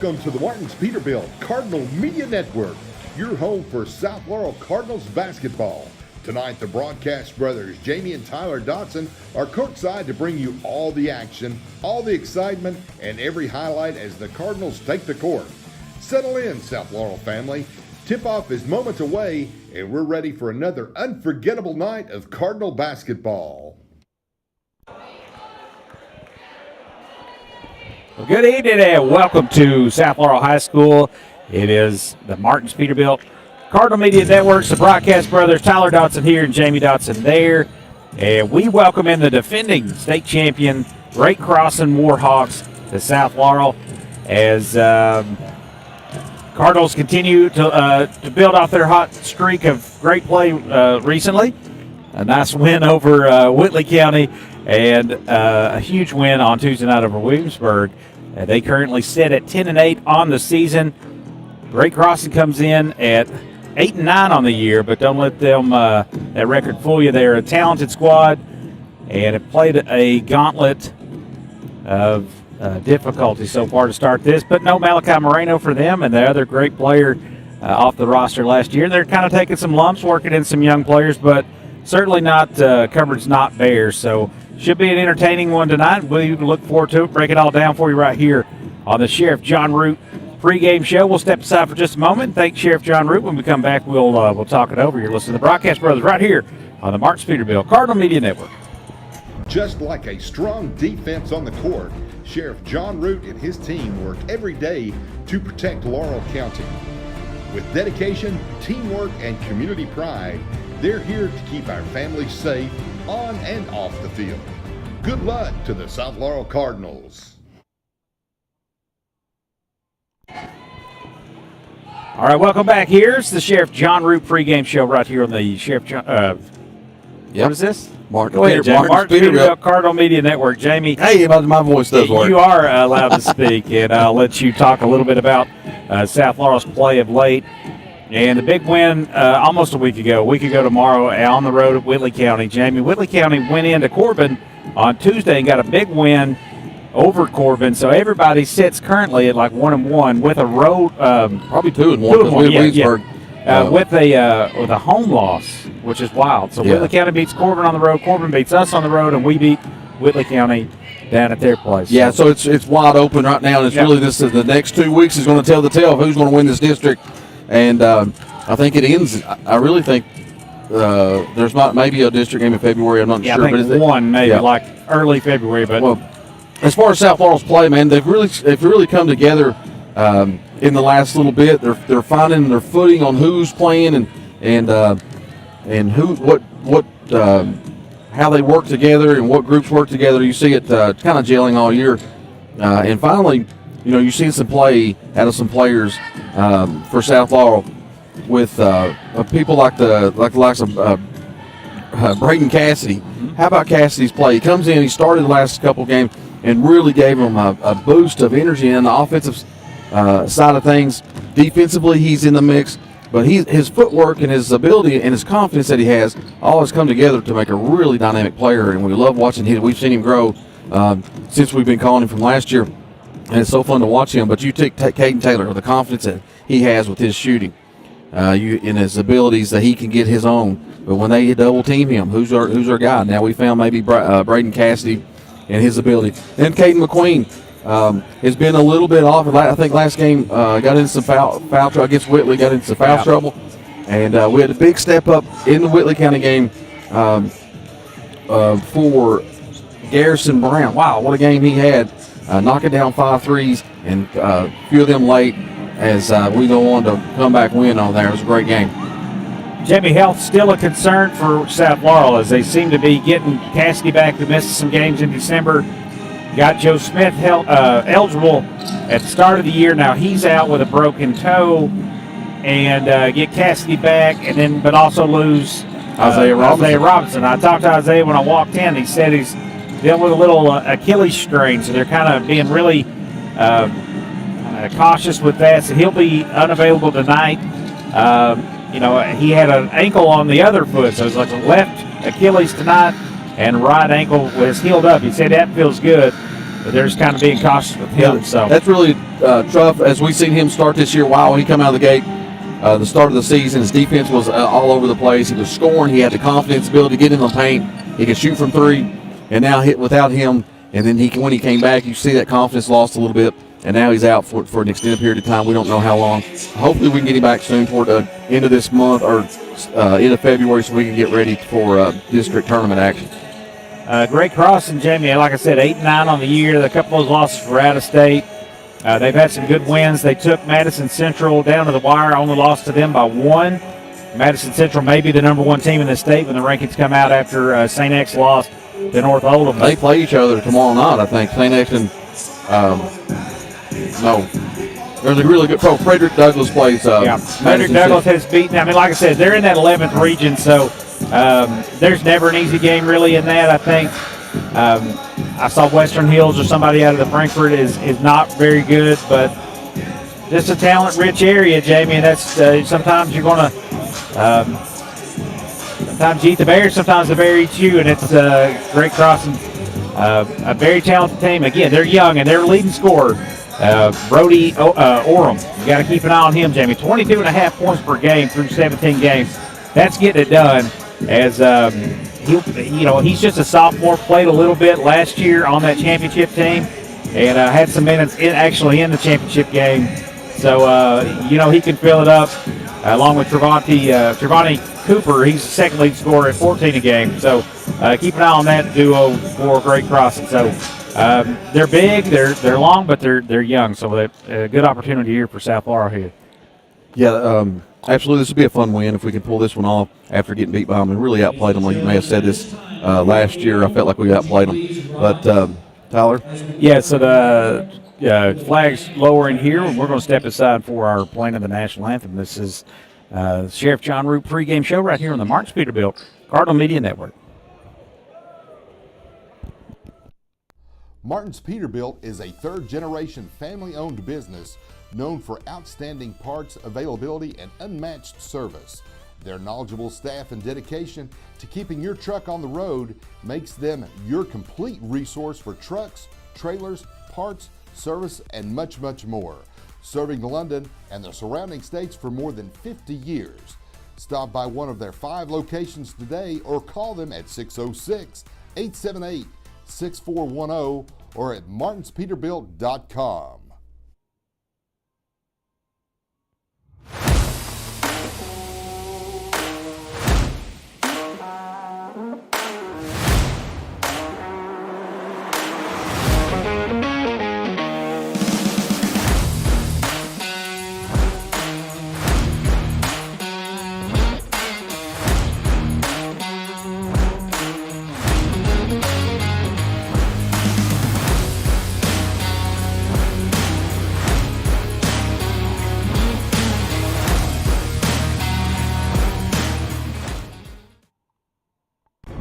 Welcome to the Martins Peterbilt Cardinal Media Network, your home for South Laurel Cardinals basketball. Tonight, the broadcast brothers, Jamie and Tyler Dotson, are courtside to bring you all the action, all the excitement, and every highlight as the Cardinals take the court. Settle in, South Laurel family. Tip-off is moments away, and we're ready for another unforgettable night of Cardinal basketball. Well, good evening and welcome to South Laurel High School. It is the Martins Peterbilt Cardinal Media Networks, the broadcast brothers, Tyler Dotson here and Jamie Dotson there. And we welcome in the defending state champion, Great Crossing Warhawks to South Laurel as Cardinals continue to build off their hot streak of great play recently. A nice win over Whitley County and a huge win on Tuesday night over Williamsburg. They currently sit at 10-8 on the season. Great Crossing comes in at 8-9 on the year, but don't let them that record fool you. They're a talented squad and have played a gauntlet of difficulty so far to start this, but no Malachi Moreno for them, and the other great player off the roster last year. They're kind of taking some lumps, working in some young players, but certainly not cupboards not bare. So should be an entertaining one tonight. We look forward to it. Break it all down for you right here on the Sheriff John Root pregame show. We'll step aside for just a moment. Thank Sheriff John Root. When we come back, we'll talk it over. You're listening to the Broadcast Brothers right here on the Martins Peterbilt Cardinal Media Network. Just like a strong defense on the court, Sheriff John Root and his team work every day to protect Laurel County. With dedication, teamwork, and community pride, they're here to keep our families safe on and off the field. Good luck to the South Laurel Cardinals. All right, welcome back. Here's the Sheriff John Root pregame show right here on the Sheriff John. What is this? Martins Peterbilt Cardinal Media Network. Jamie. Hey, my voice does work. You are allowed to speak, and I'll let you talk a little bit about South Laurel's play of late. And the big win almost a week ago tomorrow on the road at Whitley County. Jamie, Whitley County went into Corbin on Tuesday and got a big win over Corbin. So everybody sits currently at like 1-1 with a road. Probably 2-1. With a home loss, which is wild. So Whitley County beats Corbin on the road. Corbin beats us on the road, and we beat Whitley County down at their place. Yeah, so it's wide open right now, and it's really the next 2 weeks is going to tell the tale of who's going to win this district. And I think it ends. I really think there's not maybe a district game in February. I'm not sure. I think like early February. But as far as South Laurel's play, man, they've really come together in the last little bit. They're finding their footing on who's playing and who how they work together and what groups work together. You see it kind of gelling all year, and finally, you see some play out of some players for South Laurel with people like the likes of Braden Cassidy. How about Cassidy's play? He comes in, he started the last couple games and really gave them a boost of energy in the offensive side of things. Defensively, he's in the mix, but his footwork and his ability and his confidence that he has all has come together to make a really dynamic player, and we love watching him. We've seen him grow since we've been calling him from last year. And it's so fun to watch him. But you take Caden Taylor, the confidence that he has with his shooting, in his abilities that he can get his own. But when they double team him, who's our guy? Now we found maybe Braden Cassidy and his ability. Then Caden McQueen has been a little bit off. I think last game got into some foul trouble against Whitley, got into some foul trouble. And we had a big step up in the Whitley County game for Garrison Brown. Wow, what a game he had. Knocking down 5 threes and a few of them late as we go on to comeback win on there. It was a great game. Jamie, health still a concern for South Laurel as they seem to be getting Cassidy back, who missed some games in December. Got Joe Smith eligible at the start of the year. Now he's out with a broken toe, and get Cassidy back, and then but also lose Isaiah Robinson. I talked to Isaiah when I walked in. He said he's dealing with a little Achilles strain, so they're kind of being really cautious with that. So he'll be unavailable tonight. He had an ankle on the other foot, so it's like a left Achilles tonight, and right ankle was healed up. He said that feels good. they're just kind of being cautious with him. Yeah, So that's really tough. As we've seen him start this year, while he come out of the gate, the start of the season, his defense was all over the place. He was scoring. He had the confidence, ability to get in the paint. He could shoot from three, and now hit without him. And then when he came back, you see that confidence lost a little bit, and now he's out for an extended period of time. We don't know how long. Hopefully we can get him back soon toward the end of this month or end of February so we can get ready for district tournament action. Great crossing, Jamie. Like I said, 8-9 on the year. A couple of those losses were out of state. They've had some good wins. They took Madison Central down to the wire, only lost to them by 1. Madison Central may be the number 1 team in the state when the rankings come out after St. X lost to North Oldham. They play each other tomorrow night, I think. St. X and no. There's a really good Frederick Douglass plays. Frederick Douglass has beaten. I mean, like I said, they're in that 11th region, so there's never an easy game really in that. I think I saw Western Hills or somebody out of the Frankfort is not very good, but just a talent-rich area, Jamie. And that's sometimes you're going to. Sometimes you eat the bear, sometimes the bear eats you, and it's Great Crossing. A very talented team. Again, they're young, and their leading scorer, Brody Orem. You got to keep an eye on him, Jamie. 22.5 points per game through 17 games. That's getting it done. As he's just a sophomore. Played a little bit last year on that championship team, and had some minutes in the championship game. So he can fill it up. Along with Trevante Cooper, he's the second lead scorer at 14 a game. So keep an eye on that duo for Great Crossing. So they're big, they're long, but they're young. So a good opportunity here for South Laurel here. Yeah, absolutely. This would be a fun win if we can pull this one off after getting beat by them and really outplayed them. Like you may have said this last year, I felt like we outplayed them. But Tyler? Yeah, so the flag's lowering here, and we're going to step aside for our playing of the national anthem. This is Sheriff John Root pregame show right here on the Marks Peterbilt Cardinal Media Network. Martin's Peterbilt is a third-generation family-owned business known for outstanding parts availability and unmatched service. Their knowledgeable staff and dedication to keeping your truck on the road makes them your complete resource for trucks, trailers, parts, service, and much, much more. Serving London and the surrounding states for more than 50 years. Stop by one of their 5 locations today or call them at 606-878-6410 or at martinspeterbilt.com.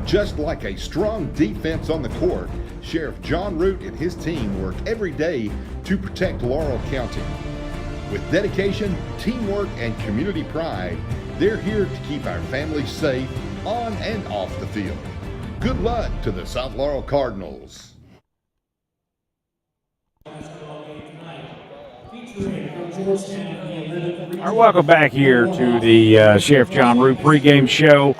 Just like a strong defense on the court, Sheriff John Root and his team work every day to protect Laurel County. With dedication, teamwork, and community pride, they're here to keep our families safe on and off the field. Good luck to the South Laurel Cardinals. All right, welcome back here to the Sheriff John Root pregame show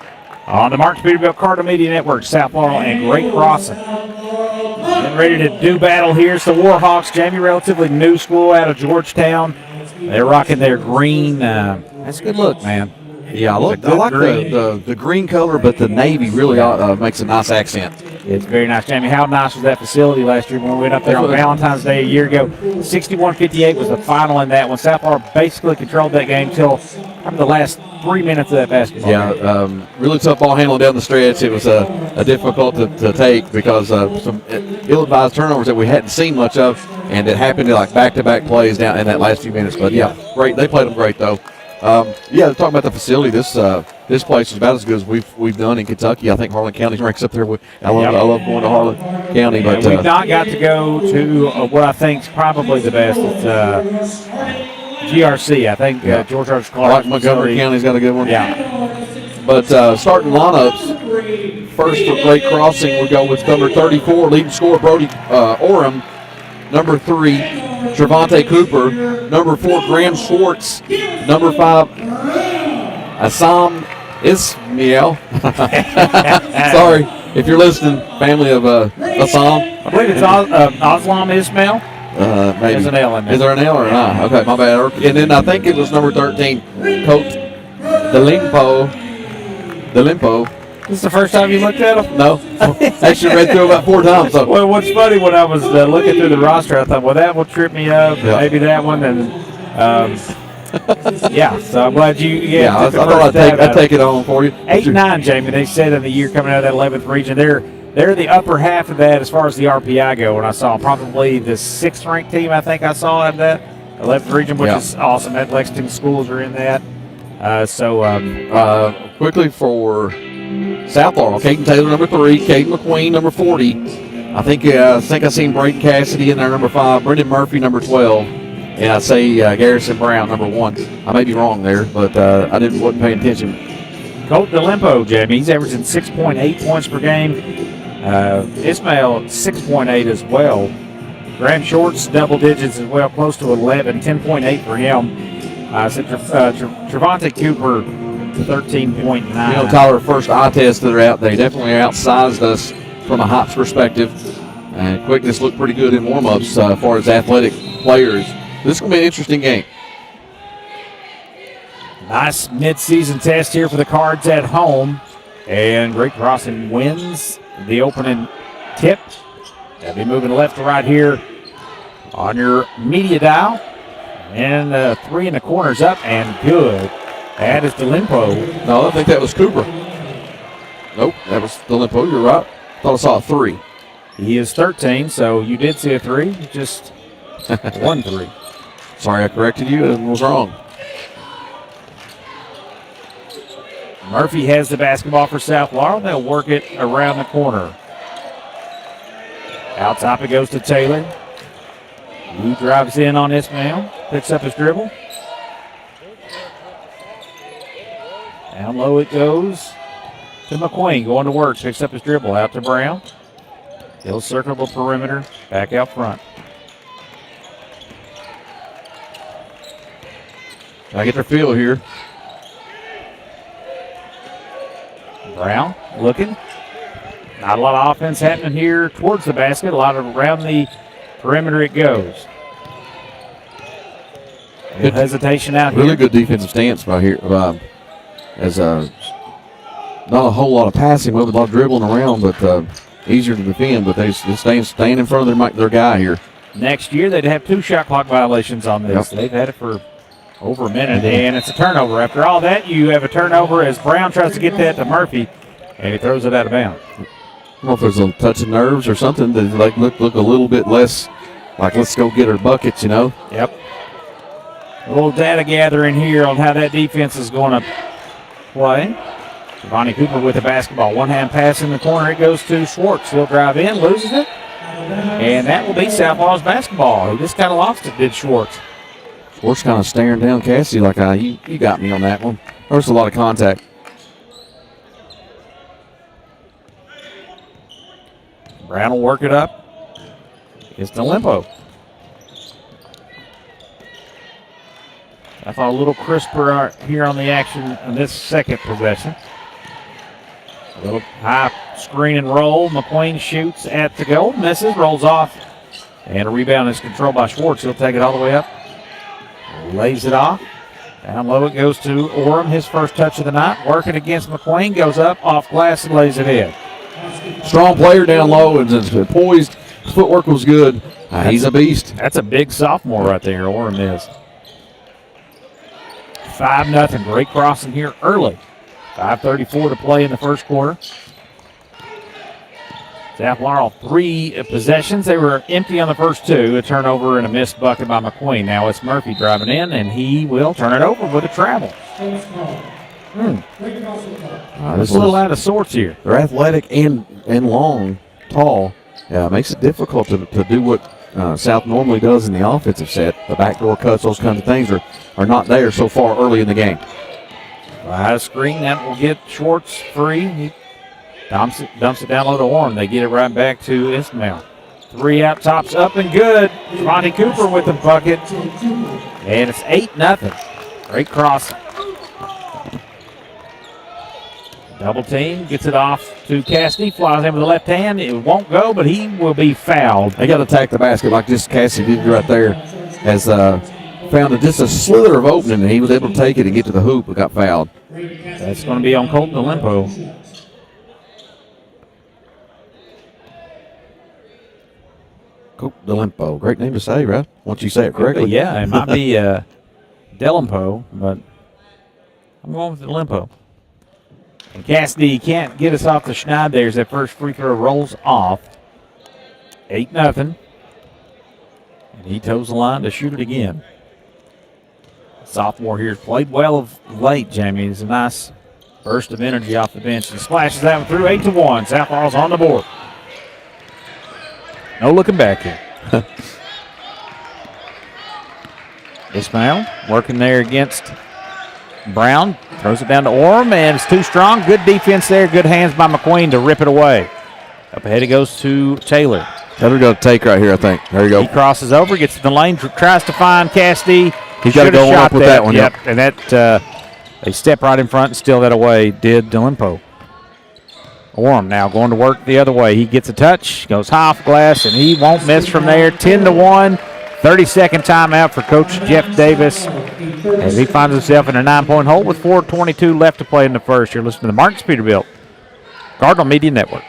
on the Marks Peterbilt Cardinal Media Network, South Laurel and Great Crossing. Getting ready to do battle here. It's the Warhawks, Jamie, relatively new school out of Georgetown. They're rocking their green. That's a good look, man. Yeah, I like the green color, but the navy really makes a nice accent. It's very nice, Jamie. How nice was that facility last year when we went up there on Valentine's Day a year ago? 61-58 was the final in that one. South Laurel basically controlled that game until the last 3 minutes of that basketball game. Really tough ball handling down the stretch. It was a difficult to take because some ill-advised turnovers that we hadn't seen much of, and it happened like back-to-back plays down in that last few minutes. But yeah, great. They played them great though. Talking about the facility, this place is about as good as we've done in Kentucky. I think Harlan County ranks up there. I love going to Harlan County, but we've not got to go to what I think is probably the best. It's GRC. I think George Rogers Clark. Montgomery County's got a good one. Yeah. But starting lineups first for Great Crossing. We go with number 34, leading scorer Brody Orem. Number 3, Trevante Cooper. Number 4, Graham Schwartz. Number 5, Assam Ismail. Sorry if you're listening, family of Assam. I believe it's Aslam Ismail. Maybe. There's an L in there. Is there an L or not? Okay, my bad. And then I think it was number 13, Coach Delimpo. This is the first time you looked at them? No. Actually read through about 4 times. So. Well, what's funny, when I was looking through the roster, I thought, well, that will trip me up. Yeah. Maybe that one. And yeah, so I'm glad you. Yeah, I thought I'd take it on for you. 8-9, Jamie. They said in the year coming out of that 11th region, they're the upper half of that as far as the RPI go. And I saw probably the 6th ranked team. I think I saw in that 11th region, which is awesome. That Lexington schools are in that. Quickly for South Laurel, Caden Taylor, number 3, Caden McQueen, number 40. I think I seen Braden Cassidy in there, number 5, Brendan Murphy, number 12, and I say Garrison Brown, number 1. I may be wrong there, but I wasn't paying attention. Colt DeLimpo, Jamie, he's averaging 6.8 points per game. Ismail 6.8 as well. Graham Shorts double digits as well, close to 11, 10.8 for him. Trevante Cooper 13.9. You know, Tyler, first eye test that are out, they definitely outsized us from a heights perspective. And quickness looked pretty good in warm-ups as far as athletic players. This is going to be an interesting game. Nice mid-season test here for the Cards at home. And Great Crossing wins the opening tip. They'll be moving left to right here on your media dial. And 3 in the corners up and good. That is DeLimpo. No, I think that was Cooper. Nope, that was DeLimpo. You're right. Thought I saw a 3. He is 13, so you did see a 3. Just 1 3. Sorry, I corrected you and was wrong. Murphy has the basketball for South Laurel. They'll work it around the corner. Out top it goes to Taylor. He drives in on Ismail. Picks up his dribble. Down low it goes to McQueen. Going to work. Picks up his dribble. Out to Brown. He'll circle the perimeter. Back out front. I get their feel here. Brown looking. Not a lot of offense happening here towards the basket. A lot of around the perimeter it goes. Good hesitation out here. Really good defensive stance by here. As not a whole lot of passing, with a lot of dribbling around, but easier to defend. But they staying in front of their guy here. Next year they'd have 2 shot clock violations on this. Yep. They've had it for over a minute, and it's a turnover. After all that, you have a turnover as Brown tries to get that to Murphy, and he throws it out of bounds. I don't know if there's a touch of nerves or something that like look a little bit less like let's go get our buckets, you know. Yep. A little data gathering here on how that defense is going to play. Giovanni Cooper with the basketball. One-hand pass in the corner. It goes to Schwartz. He'll drive in, loses it. And that will be South Laurel's basketball. He just kind of lost it, did Schwartz. Schwartz kind of staring down Cassidy like, you got me on that one. There was a lot of contact. Brown will work it up. It's DeLimpo. I thought a little crisper here on the action in this second possession. A little high screen and roll. McQueen shoots at the goal, misses, rolls off. And a rebound is controlled by Schwartz. He'll take it all the way up. Lays it off. Down low it goes to Orem, his first touch of the night. Working against McQueen, goes up, off glass, and lays it in. Strong player down low and poised. His footwork was good. He's a beast. That's a big sophomore right there, Orem is. 5-0. Great Crossing here early. 5:34 to play in the first quarter. South Laurel 3 possessions. They were empty on the first 2. A turnover and a missed bucket by McQueen. Now it's Murphy driving in, and he will turn it over with a travel. It's a little out of sorts here. They're athletic and long, tall. Makes it difficult to do what South normally does in the offensive set. The backdoor cuts, those kinds of things are not there so far early in the game. High screen, that will get Schwartz free. He Dumps it down low to Orm. They get it right back to Ismail. 3 out tops up and good. Monty Cooper with the bucket. And it's 8-0. Great crossing. Double team, gets it off to Cassidy, flies in with the left hand. It won't go, but he will be fouled. They got to attack the basket like just Cassidy did right there. Has found just a slither of opening, and he was able to take it and get to the hoop, but got fouled. That's going to be on Colton Olimpo. Colton Olimpo, great name to say, right? Once you say it correctly. Yeah, it might be Delimpo, but I'm going with Olimpo. And Cassidy can't get us off the schneid there as that first free throw rolls off. 8-0. And he toes the line to shoot it again. Sophomore here has played well of late, Jamie. It's a nice burst of energy off the bench. He splashes that one through 8-1. South Law's on the board. No looking back here. Ismail working there against Brown. Throws it down to Orm, and it's too strong. Good defense there. Good hands by McQueen to rip it away. Up ahead it goes to Taylor. Taylor got a take right here, I think. There you go. He crosses over, gets to the lane, tries to find Cassidy. He's got to go up with that one. Yep, and that they step right in front and steal that away, did Delimpo. Orm now going to work the other way. He gets a touch, goes high off glass, and he won't miss from there. 10-1. 30-second timeout for Coach Jeff Davis as he finds himself in a 9-point hole with 4:22 left to play in the first. You're listening to the Marcus Peterbilt Cardinal Media Network.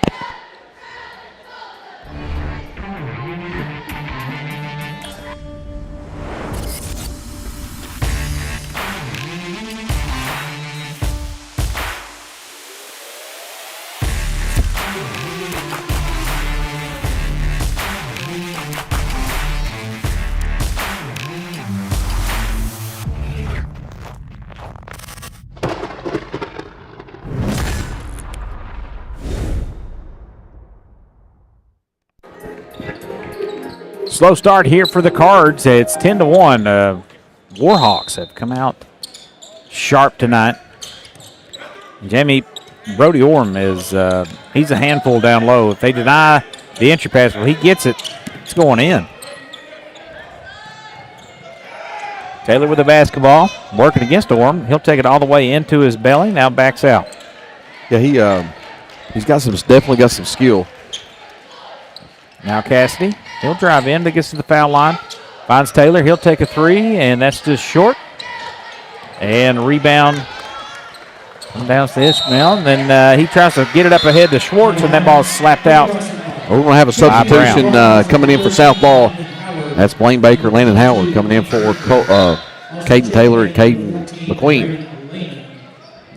Slow start here for the Cards. It's 10-1. Warhawks have come out sharp tonight. Jamie, Brody Orm is he's a handful down low. If they deny the entry pass, well, he gets it. It's going in. Taylor with the basketball, working against Orm. He'll take it all the way into his belly. Now backs out. Yeah, he's got definitely got some skill. Now Cassidy, he'll drive in to get to the foul line. Finds Taylor, he'll take a three, and that's just short. And rebound down to Ishmael. And then he tries to get it up ahead to Schwartz, and that ball's slapped out. We're going to have a substitution coming in for South Ball. That's Blaine Baker, Landon Howard coming in for Caden Taylor and Caden McQueen.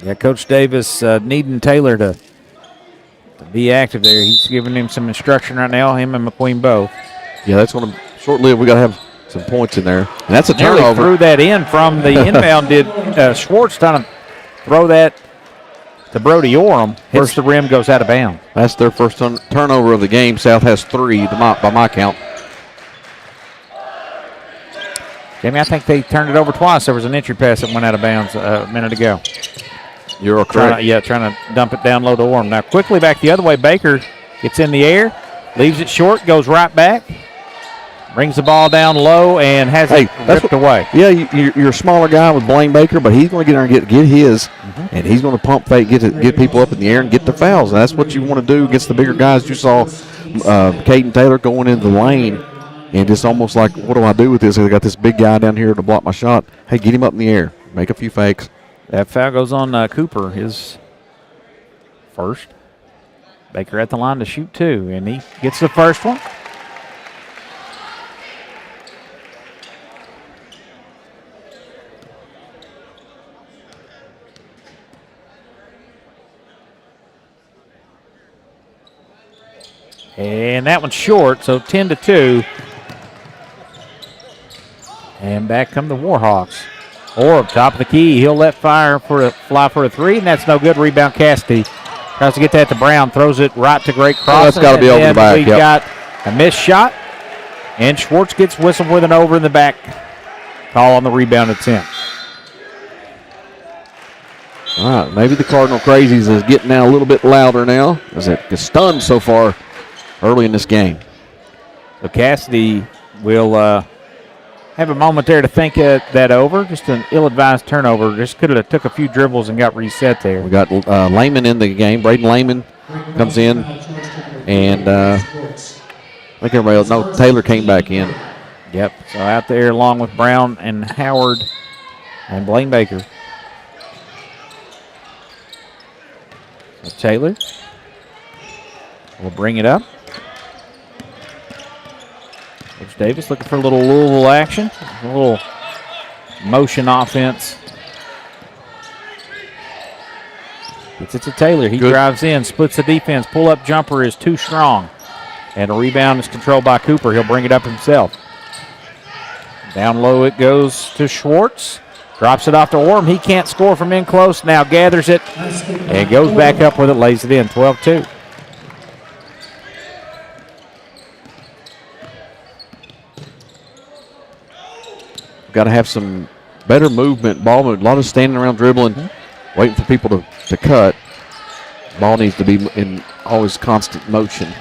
Yeah, Coach Davis needing Taylor to be active there. He's giving him some instruction right now, him and McQueen both. Yeah, that's going to short-lived. We got to have some points in there. And that's a Nearly turnover. threw that in from the inbound. Did Schwartz trying to throw that to Brody Orem? Hits the rim, goes out of bounds. That's their first turnover of the game. South has 3 by my count. Jamie, I think they turned it over twice. There was an entry pass that went out of bounds a minute ago. You're correct. Trying to dump it down low to Orem. Now quickly back the other way. Baker gets in the air, leaves it short, goes right back, brings the ball down low, and has it ripped away. Yeah, you're a smaller guy with Blaine Baker, but he's going to get there and get his, and he's going to pump fake, get people up in the air and get the fouls. And that's what you want to do against the bigger guys. You saw Caden Taylor going into the lane, and just almost like, what do I do with this? I got this big guy down here to block my shot. Hey, get him up in the air. Make a few fakes. That foul goes on Cooper, his first. Baker at the line to shoot 2, and he gets the first one. And that one's short, so 10-2. And back come the Warhawks. Orb, top of the key. He'll let fly for a 3, and that's no good. Rebound Cassidy. Tries to get that to Brown. Throws it right to Great Cross. That's got to be over the back. We've got a missed shot, and Schwartz gets whistled with an over in the back. Call on the rebound attempt. All right, maybe the Cardinal Crazies is getting now a little bit louder now, as it gets stunned so far early in this game. So Cassidy will have a moment there to think that over. Just an ill-advised turnover. Just could have took a few dribbles and got reset there. We got Lehman in the game. Braden Lehman comes in, and I think everybody else. No, Taylor came back in. Yep. So out there along with Brown and Howard and Blaine Baker. So Taylor will bring it up. Coach Davis looking for a little Louisville action, a little motion offense. Gets it to Taylor. He drives in, splits the defense. Pull-up jumper is too strong. And a rebound is controlled by Cooper. He'll bring it up himself. Down low it goes to Schwartz. Drops it off to Orm. He can't score from in close. Now gathers it and goes back up with it, lays it in. 12-2. Got to have some better movement, ball movement. A lot of standing around dribbling, waiting for people to cut. Ball needs to be in always constant motion.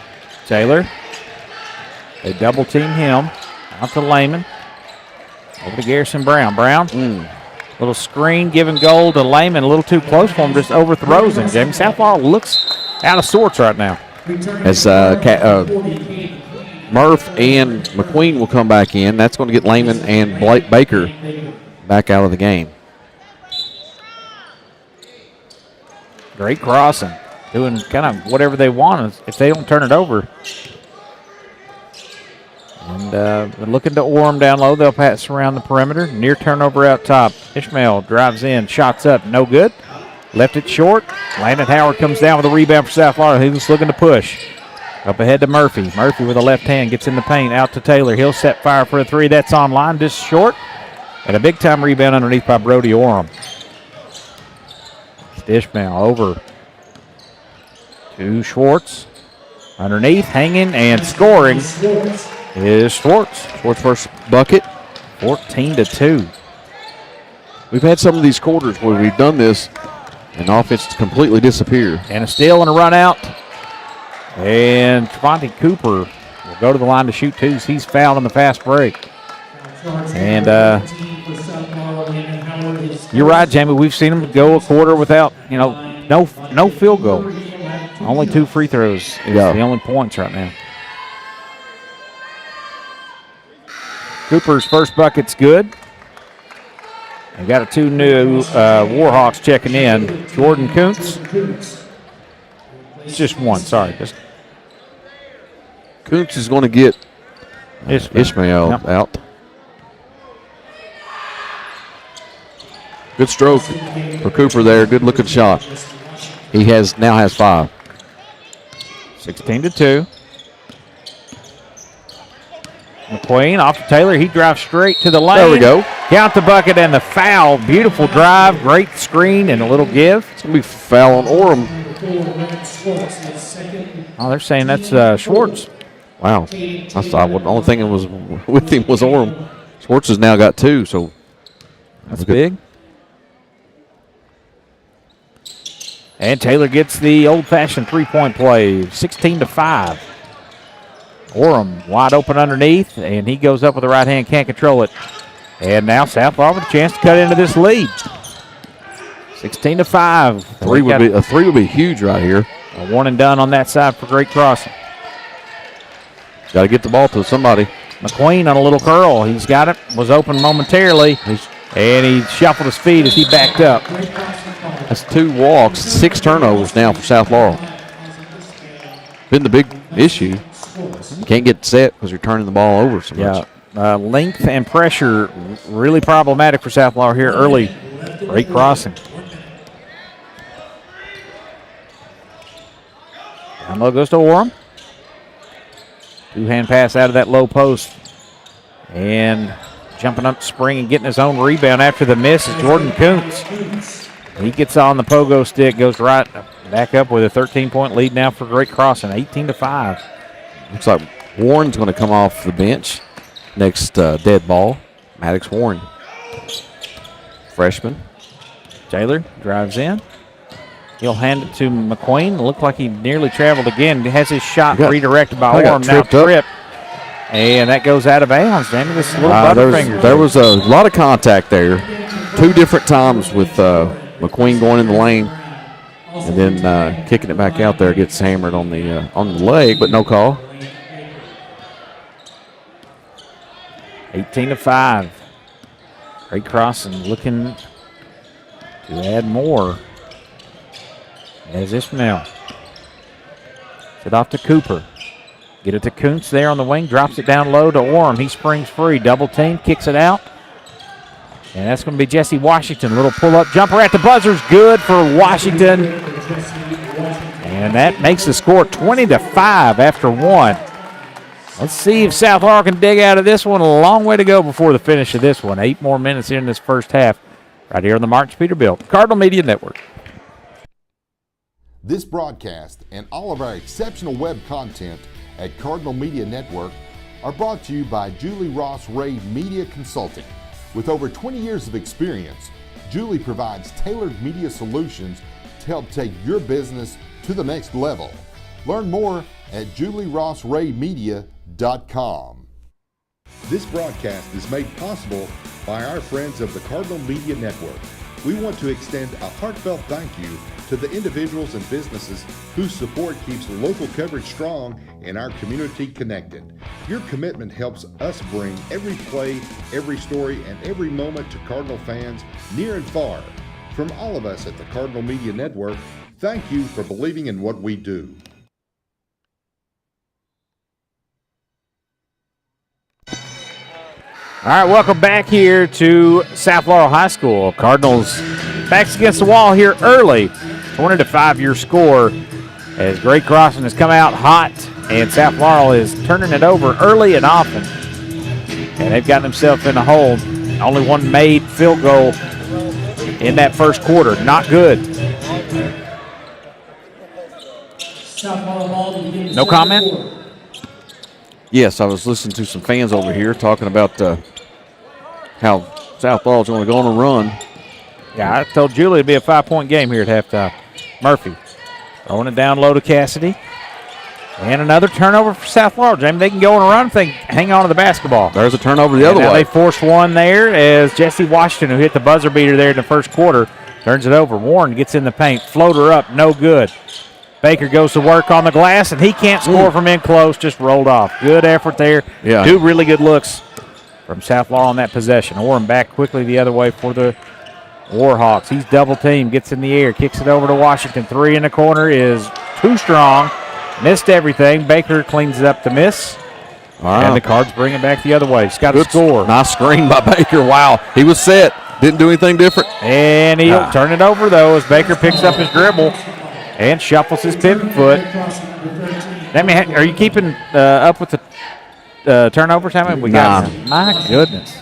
Taylor. They double team him. Out to Lehman. Over to Garrison Brown. Brown. Little screen giving goal to Lehman. A little too close for him. Just overthrows him. Jamie Southall looks out of sorts right now. As Murph and McQueen will come back in. That's going to get Lehman and Blake Baker back out of the game. Great crossing. Doing kind of whatever they want if they don't turn it over. And they're looking to Orem down low. They'll pass around the perimeter. Near turnover out top. Ishmael drives in. Shots up. No good. Left it short. Landon Howard comes down with a rebound for South Florida. He was looking to push. Up ahead to Murphy. Murphy with a left hand gets in the paint. Out to Taylor. He'll set fire for a three. That's on line. Just short. And a big-time rebound underneath by Brody Orem. Ishmael over to Schwartz. Underneath, hanging, and scoring is Schwartz. Schwartz first bucket. 14-2. We've had some of these quarters where we've done this and offense completely disappear. And a steal and a run out. And Trevonte Cooper will go to the line to shoot twos. He's fouled on the fast break. And you're right, Jamie. We've seen him go a quarter without, no field goal. Only 2 free throws is the only points right now. Cooper's first bucket's good. And got 2 new Warhawks checking in. Jordan Kuntz. It's just one, sorry. Kuntz is going to get Ishmael out. Good stroke for Cooper there. Good looking shot. He now has 5. 16-2. McQueen off to Taylor. He drives straight to the lane. There we go. Count the bucket and the foul. Beautiful drive, great screen, and a little give. It's going to be foul on Orem. Oh, they're saying that's Schwartz. Wow. The only thing that was with him was Orem. Schwartz has now got 2, so that's big. And Taylor gets the old-fashioned three-point play, 16-5. Orem wide open underneath, and he goes up with the right hand, can't control it. And now South Florida with a chance to cut into this lead. 16-5. A three would be huge right here. A one and done on that side for Great Crossing. Got to get the ball to somebody. McQueen on a little curl. He's got it. Was open momentarily. And he shuffled his feet as he backed up. That's 2 walks, 6 turnovers now for South Laurel. Been the big issue. You can't get set because you're turning the ball over so much. Yeah, length and pressure really problematic for South Laurel here early. Great crossing. Down low goes to Orem. 2-hand pass out of that low post. And jumping up, spring, and getting his own rebound after the miss is Jordan Kuntz. He gets on the pogo stick, goes right back up with a 13-point lead now for Great Crossing, 18-5. Looks like Warren's going to come off the bench next dead ball. Maddox Warren, freshman. Taylor drives in. He'll hand it to McQueen. Looked like he nearly traveled again. He has his shot redirected by Orem. Now tripped. And that goes out of bounds. Danny, this little butterfinger. There was a lot of contact there. 2 different times with McQueen going in the lane and then kicking it back out there. Gets hammered on the leg, but no call. 18-5. Great crossing, looking to add more. As Ishmael. Set off to Cooper. Get it to Kuntz there on the wing. Drops it down low to Orem. He springs free. Double team. Kicks it out. And that's going to be Jesse Washington. Little pull-up jumper at the buzzer's good for Washington. And that makes the score 20-5 after 1. Let's see if South Laurel can dig out of this one. A long way to go before the finish of this one. 8 more minutes in this first half. Right here on the Martin Peterbilt Cardinal Media Network. This broadcast and all of our exceptional web content at Cardinal Media Network are brought to you by Julie Ross Ray Media Consulting. With over 20 years of experience, Julie provides tailored media solutions to help take your business to the next level. Learn more at julierossraymedia.com. This broadcast is made possible by our friends of the Cardinal Media Network. We want to extend a heartfelt thank you to the individuals and businesses whose support keeps local coverage strong and our community connected. Your commitment helps us bring every play, every story, and every moment to Cardinal fans near and far. From all of us at the Cardinal Media Network, thank you for believing in what we do. All right, welcome back here to South Laurel High School. Cardinals backs against the wall here early. 20-5 your score as great crossing has come out hot, and South Laurel is turning it over early and often. And they've gotten themselves in a hole. Only one made field goal in that first quarter. Not good. No comment? Yes, I was listening to some fans over here talking about how South Laurel's going to go on a run. Yeah, I told Julie it'd be a 5-point game here at halftime. Murphy throwing it down low to Cassidy. And another turnover for South Laurel. Jamie, they can go on a run if they hang on to the basketball. There's a turnover the other way. They forced one there as Jesse Washington, who hit the buzzer beater there in the first quarter, turns it over. Warren gets in the paint. Floater up, no good. Baker goes to work on the glass, and he can't score from in close, just rolled off. Good effort there. Yeah. 2 really good looks from South Laurel on that possession. Orem back quickly the other way for the Warhawks. He's double teamed, gets in the air, kicks it over to Washington. 3 in the corner is too strong. Missed everything. Baker cleans it up to miss. Wow. And the Cards bring it back the other way. He's got to score. Nice screen by Baker. Wow. He was set. Didn't do anything different. And he'll turn it over, though, as Baker picks up his dribble and shuffles his pivot foot. Are you keeping up with the turnovers? How many we got? My goodness.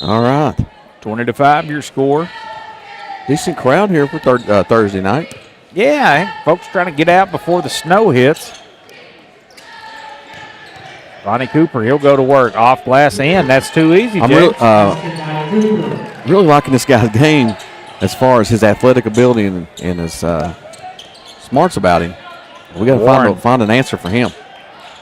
All right. 20-5 your score. Decent crowd here for Thursday night. Yeah, folks trying to get out before the snow hits. Bonnie Cooper, he'll go to work. Off glass in. That's too easy, I'm really liking this guy's game as far as his athletic ability and his smarts about him. We got to find an answer for him.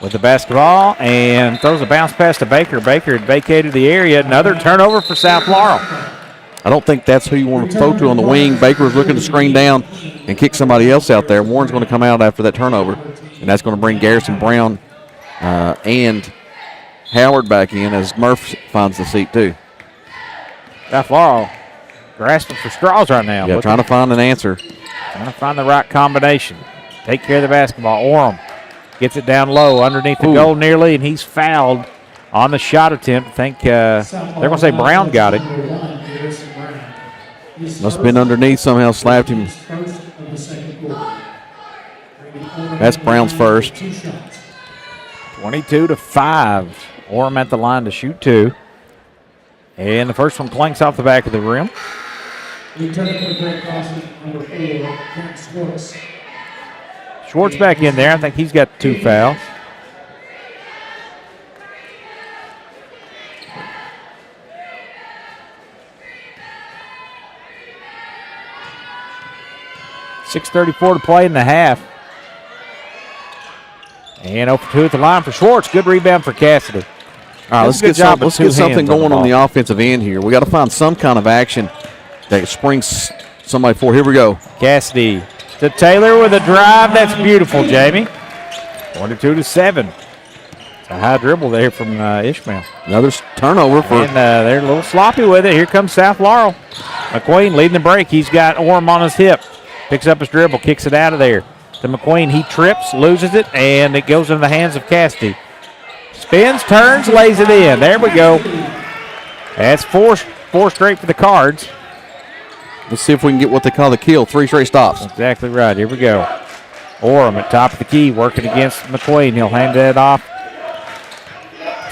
With the basketball and throws a bounce pass to Baker. Baker had vacated the area. Another turnover for South Laurel. I don't think that's who you want to throw to on the wing. Baker was looking to screen down and kick somebody else out there. Warren's going to come out after that turnover, and that's going to bring Garrison Brown and Howard back in as Murph finds the seat too. South Laurel grasping for straws right now. Yeah, trying to find an answer. Trying to find the right combination. Take care of the basketball. Orem gets it down low underneath the goal nearly, and he's fouled on the shot attempt. I think they're going to say Brown got it. Must have been underneath, somehow slapped him. That's Brown's first. 22-5. Orem at the line to shoot 2. And the first one clanks off the back of the rim. Schwartz back in there. I think he's got 2 fouls. 6:34 to play in the half. And 0 for 2 at the line for Schwartz. Good rebound for Cassidy. All right, let's get something going on the offensive end here. We got to find some kind of action that springs somebody forward. Here we go. Cassidy to Taylor with a drive. That's beautiful, Jamie. 22-7. It's a high dribble there from Ishmael. Another turnover for. And they're a little sloppy with it. Here comes South Laurel. McQueen leading the break. He's got Orem on his hip. Picks up his dribble, kicks it out of there to McQueen. He trips, loses it, and it goes into the hands of Cassidy. Spins, turns, lays it in. There we go. That's four straight for the Cards. Let's see if we can get what they call the kill. 3 straight stops. Exactly right. Here we go. Orem at top of the key, working against McQueen. He'll hand that off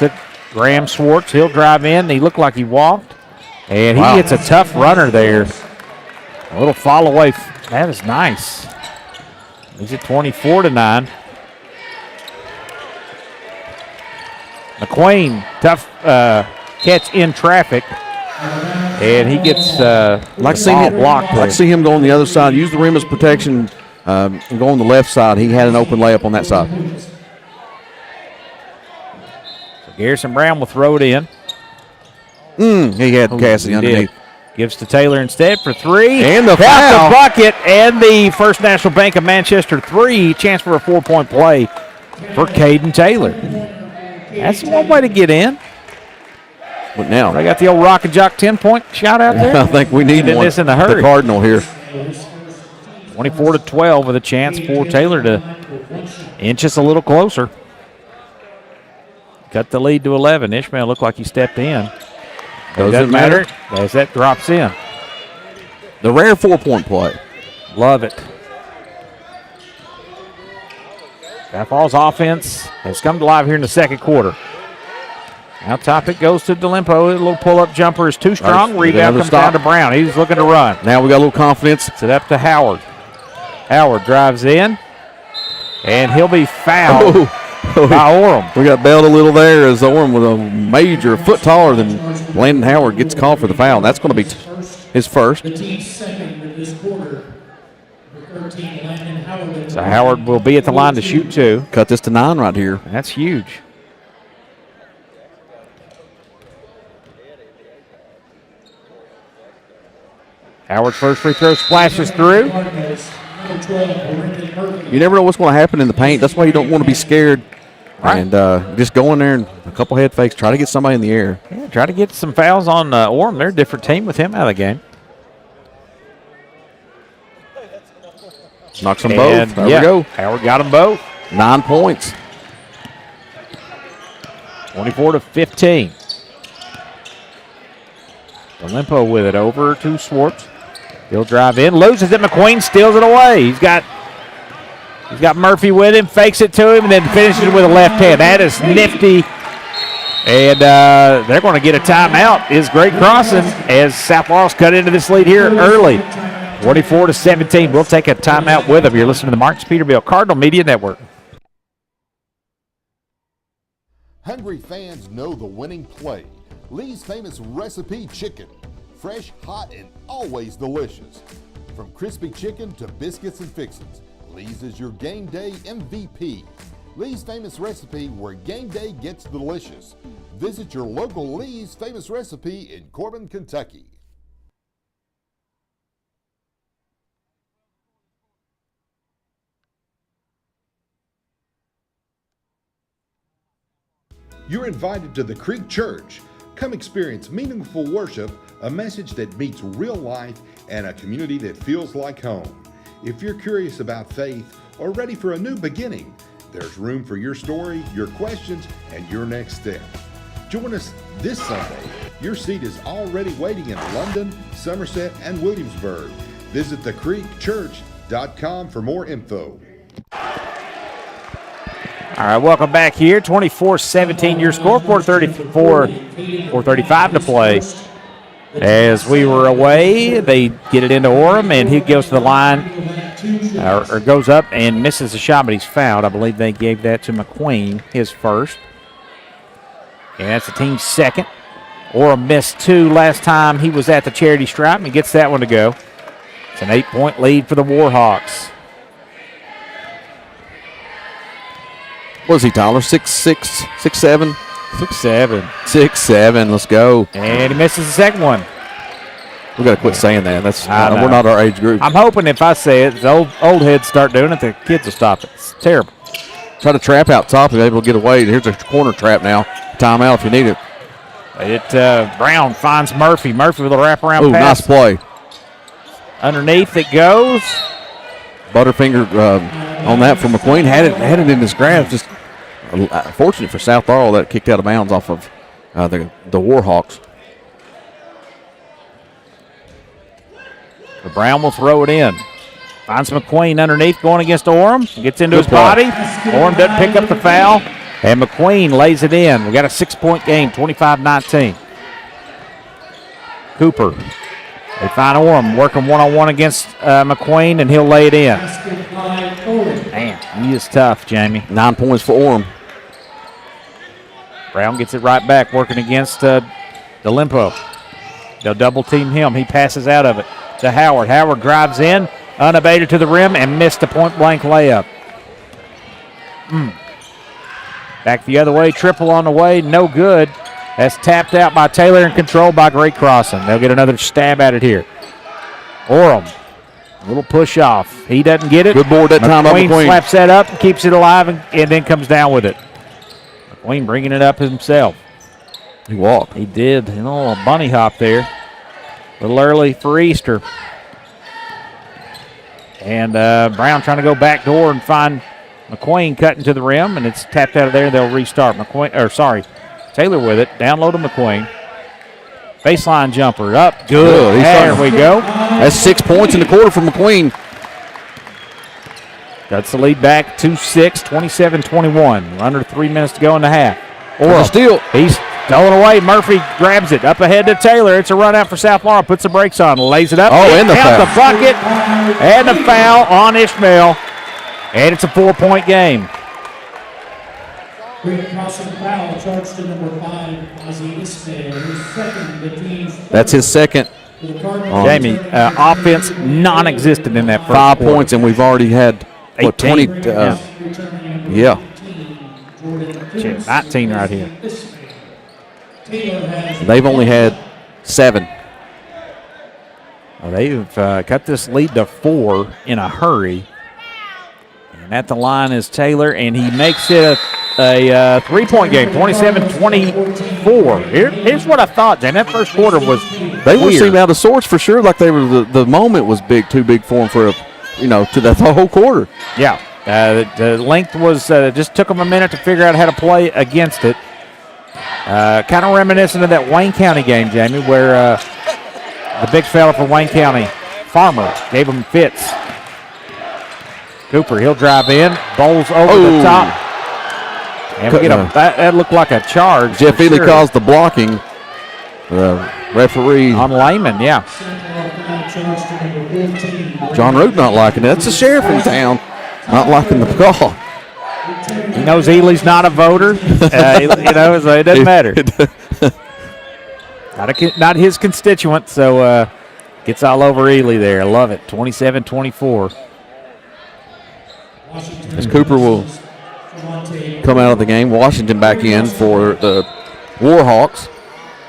to Graham Schwartz. He'll drive in. He looked like he walked. And he gets a tough runner there. A little fall away. That is nice. He's at 24-9. McQueen, tough catch in traffic. And he gets blocked. I'd see him go on the other side, use the rim as protection, and go on the left side. He had an open layup on that side. So Garrison Brown will throw it in. He had Cassidy underneath. Gives to Taylor instead for 3. And the foul. The bucket and the First National Bank of Manchester 3. Chance for a 4-point play for Caden Taylor. That's one way to get in. But now I got the old Rock and Jock 10-point shot out there. I think we need one. This in a hurry. The Cardinal here. 24-12 with a chance for Taylor to inch us a little closer. Cut the lead to 11. Ishmael looked like he stepped in. Doesn't matter as that drops in. The rare 4-point play. Love it. South Fall's offense has come to life here in the second quarter. Now top it goes to DeLimpo. A little pull-up jumper is too strong. Rebound comes down to Brown. He's looking to run. Now we got a little confidence. It's it up to Howard. Howard drives in, and he'll be fouled by Orem. We got bailed a little there as Orem with a major foot taller than Landon Howard gets called for the foul. That's going to be his first. So Howard will be at the line to shoot 2. Cut this to 9 right here. That's huge. Howard's first free throw splashes through. You never know what's going to happen in the paint. That's why you don't want to be scared. Right. And just go in there and a couple head fakes. Try to get somebody in the air. Yeah, try to get some fouls on Orem. They're a different team with him out of the game. Knocks them both. There we go. Howard got them both. 9 points. 24-15. DeLimpo with it over to Schwartz. He'll drive in, loses it. McQueen steals it away. He's got Murphy with him, fakes it to him, and then finishes with a left hand. That is nifty. And they're going to get a timeout. Is great crossing as South Laurel's cut into this lead here early. 24-17. We'll take a timeout with them. You're listening to the Marks Peterbilt Cardinal Media Network. Hungry fans know the winning play. Lee's famous recipe chicken. Fresh, hot, and always delicious. From crispy chicken to biscuits and fixins, Lee's is your game day MVP. Lee's famous recipe, where game day gets delicious. Visit your local Lee's famous recipe in Corbin, Kentucky. You're invited to the Creek Church. Come experience meaningful worship, a message that meets real life, and a community that feels like home. If you're curious about faith or ready for a new beginning, there's room for your story, your questions, and your next step. Join us this Sunday. Your seat is already waiting in London, Somerset, and Williamsburg. Visit thecreekchurch.com for more info. All right, welcome back here. 24-17 your score, 4:35 to play. As we were away, they get it into Orem, and he goes to the line, or goes up and misses a shot, but he's fouled. I believe they gave that to McQueen, his first. And that's the team's second. Orem missed 2 last time he was at the charity stripe, and he gets that one to go. It's an 8-point lead for the Warhawks. What is he, Tyler? 6'6", 6'7"? 6'7". 6'7", let's go. And he misses the second one. We got to quit saying that. That's I know. we're not our age group. I'm hoping if I say it, the old heads start doing it, the kids will stop it. It's terrible. Try to trap out top and able to get away. Here's a corner trap now. Timeout if you need it. Brown finds Murphy. Murphy with a wraparound Ooh, pass. nice play. Underneath it goes. Butterfinger on that from McQueen. Had it in his grasp. Just fortunate for South Laurel that kicked out of bounds off of the Warhawks. The Brown will throw it in. Finds McQueen underneath going against Orem. Gets into Good his play. body. Orem doesn't pick up the foul. And McQueen lays it in. We got a 6-point game, 25-19. Cooper. They find Orem working one-on-one against McQueen, and he'll lay it in. Man, he is tough, Jamie. 9 points for Orem. Brown gets it right back, working against DeLimpo. They'll double-team him. He passes out of it to Howard. Howard drives in, unabated to the rim, and missed a point-blank layup. Back the other way, triple on the way, no good. That's tapped out by Taylor and controlled by Great Crossing. They'll get another stab at it here. Orem, a little push off. He doesn't get it. Good board that time up McQueen slaps that up and keeps it alive and then comes down with it. McQueen bringing it up himself. He walked. He did. A little bunny hop there. A little early for Easter. And Brown trying to go back door and find McQueen cutting to the rim, and it's tapped out of there. They'll restart. Taylor with it. Down low to McQueen. Baseline jumper up. Good. There we go. That's 6 points in the quarter for McQueen. That's the lead back 2-6, 27-21. Under 3 minutes to go in the half. Or steal. He's stolen away. Murphy grabs it up ahead to Taylor. It's a run out for South Laurel. Puts the brakes on. Lays it up. And the foul. The bucket. And the foul on Ishmael. And it's a 4-point game. Great Crossing foul charged to number 5, Ozzie Ishmael, his second, the team's That's his second. Jamie, offense non-existent in that first 5 quarter. points, and we've already had, 20? Yeah. 19 right here. They've only had 7. Well, they've cut this lead to 4 in a hurry. And at the line is Taylor, and he makes it a 3-point game, 27-24. Here's what I thought, Jamie. That first quarter was They weird. seemed out of sorts for sure. Like they were the moment was too big for them for to the whole quarter. Yeah, the length was just took them a minute to figure out how to play against it. Kind of reminiscent of that Wayne County game, Jamie, where the big fella for Wayne County, Farmer, gave him fits. Cooper, he'll drive in, bowls over the top. And we get that looked like a charge. Jeff Ely calls the blocking. The referee. On Lehman, yeah. John Root not liking it. That's the sheriff in town not liking the call. He knows Ely's not a voter. So it doesn't matter. Not his constituent, so gets all over Ely there. I love it. 27-24. As Cooper will come out of the game. Washington back in for the Warhawks.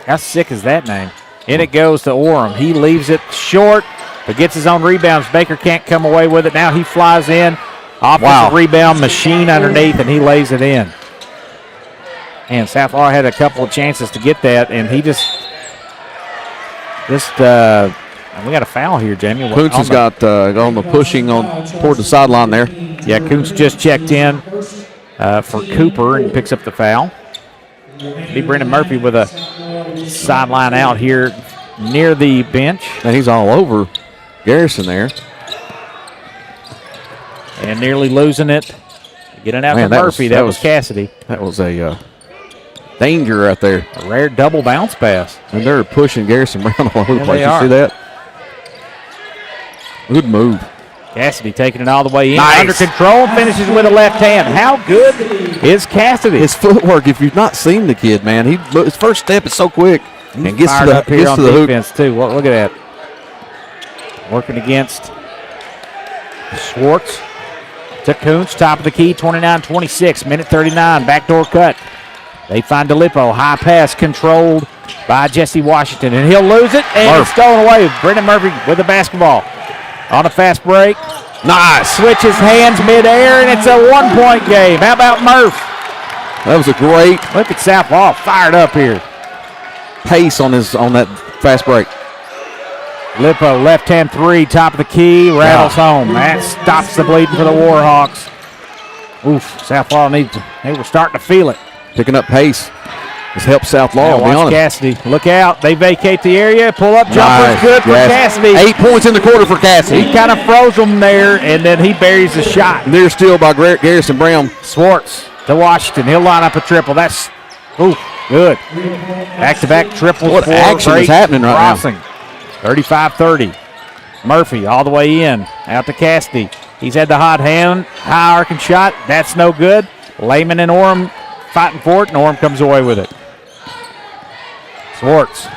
How sick is that name? In it goes to Orem. He leaves it short, but gets his own rebounds. Baker can't come away with it. Now he flies in. Offensive rebound machine underneath, and he lays it in. And South Laurel had a couple of chances to get that, and he just we got a foul here, Jamie. Kuntz has got on the pushing toward the sideline there. Yeah, Kuntz just checked in for Cooper and picks up the foul. Be Brendan Murphy with a sideline out here near the bench. And he's all over Garrison there. And nearly losing it. Getting out for Murphy. That was Cassidy. That was a danger right there. A rare double bounce pass. And they're pushing Garrison Brown all over the place. They You are. see that? Good move. Cassidy taking it all the way in. Nice. Under control, finishes with a left hand. How good is Cassidy? His footwork, if you've not seen the kid, man, his first step is so quick. And gets to Fired the up here on hoop. defense, too. Look at that. working against Swartz. To Kuntz, top of the key, 29-26, minute 39, backdoor cut. They find DeLippo, high pass controlled by Jesse Washington, and he'll lose it, and it's stolen away. Brendan Murphy with the basketball. On a fast break. Nice. Switches hands midair, and it's a 1-point game. How about Murph? That was a great Look at South Law fired up here. pace on that fast break. Lippo, left-hand three, top of the key, rattles home. That stops the bleeding for the Warhawks. Oof, South Law they were starting to feel it. Picking up pace. This helps South Law, Now be watch honest. Cassidy. Look out. They vacate the area. Pull up jumper. Nice. Good for Yes. Cassidy. 8 points in the quarter for Cassidy. He kind of froze them there, and then he buries the shot. Near steal by Garrison Brown. Swartz to Washington. He'll line up a triple. That's good. Back-to-back triples. What for action is great happening right now? crossing. 35-30. Murphy all the way in. Out to Cassidy. He's had the hot hand. High arcing shot. That's no good. Lehman and Orem fighting for it, and Orem comes away with it. Swartz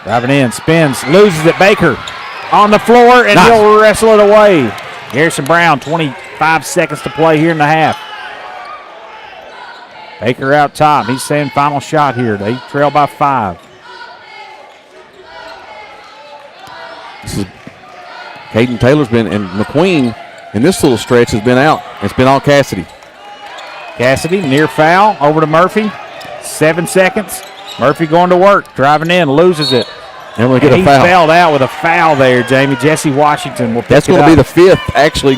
driving in, spins, loses it. Baker on the floor, and he'll wrestle it away. Garrison Brown, 25 seconds to play here in the half. Baker out top. He's saying final shot here. They trail by 5. This is Caden Taylor's been, and McQueen in this little stretch has been out. It's been all Cassidy. Cassidy, near foul, over to Murphy. 7 seconds. Murphy going to work, driving in, loses it. And we get He a foul. fouled out with a foul there, Jamie. Jesse Washington will pick That's it going up. to be the 5th, actually.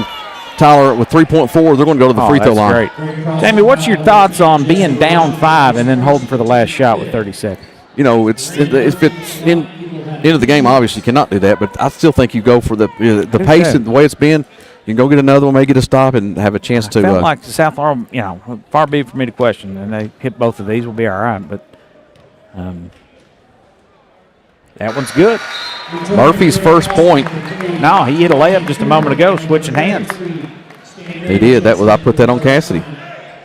Tyler, with 3.4, they're going to go to the free throw line. That's great. Jamie, what's your thoughts on being down 5 and then holding for the last shot with 30 seconds? You know, if it's in end of the game, obviously you cannot do that, but I still think you go for the pace and the way it's been. You can go get another one, may get a stop, and have a chance to. I felt like the South Florida, far be it for me to question, and they hit both of these, will be all right, but that one's good. Murphy's first point. No, he hit a layup just a moment ago, switching hands. He did. I put that on Cassidy.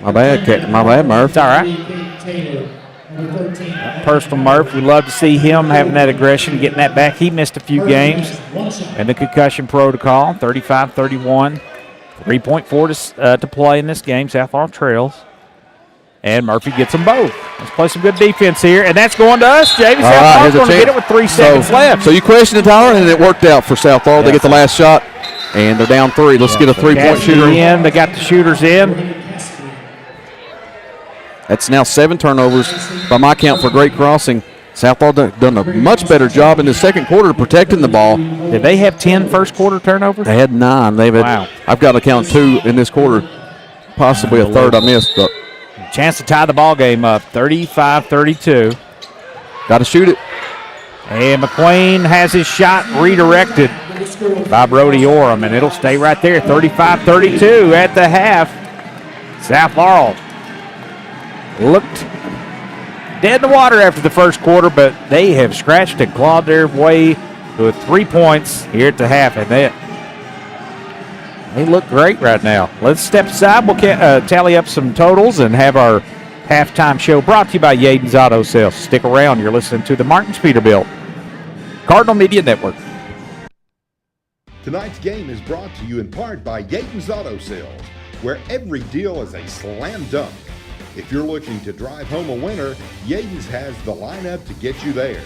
My bad, Murph. It's all right. Personal Murph, we love to see him having that aggression, getting that back. He missed a few games and the concussion protocol, 35-31. 3.4 to play in this game. South Florida trails. And Murphy gets them both. Let's play some good defense here. And that's going to us, Jamie. South Florida's going to get it with 3 seconds left. So you questioned it, Tyler, and it worked out for South Florida. They get the last shot, and they're down 3. Let's get a 3-point shooter. In. They got the shooters in. That's now 7 turnovers by my count for great crossing. South Florida done a much better job in the second quarter protecting the ball. Did they have 10 first quarter turnovers? They had 9. Wow. I've got to count 2 in this quarter, possibly a third I missed. But chance to tie the ball game up, 35-32. got to shoot it. And McQueen has his shot redirected by Brody Orem, and it'll stay right there, 35-32 at the half. South Laurel looked dead in the water after the first quarter, but they have scratched and clawed their way to 3 points here at the half, and they look great right now. Let's step aside. We'll tally up some totals and have our halftime show brought to you by Yaden's Auto Sales. Stick around. You're listening to the Martins Peterbilt Cardinal Media Network. Tonight's game is brought to you in part by Yaden's Auto Sales, where every deal is a slam dunk. If you're looking to drive home a winner, Yaden's has the lineup to get you there.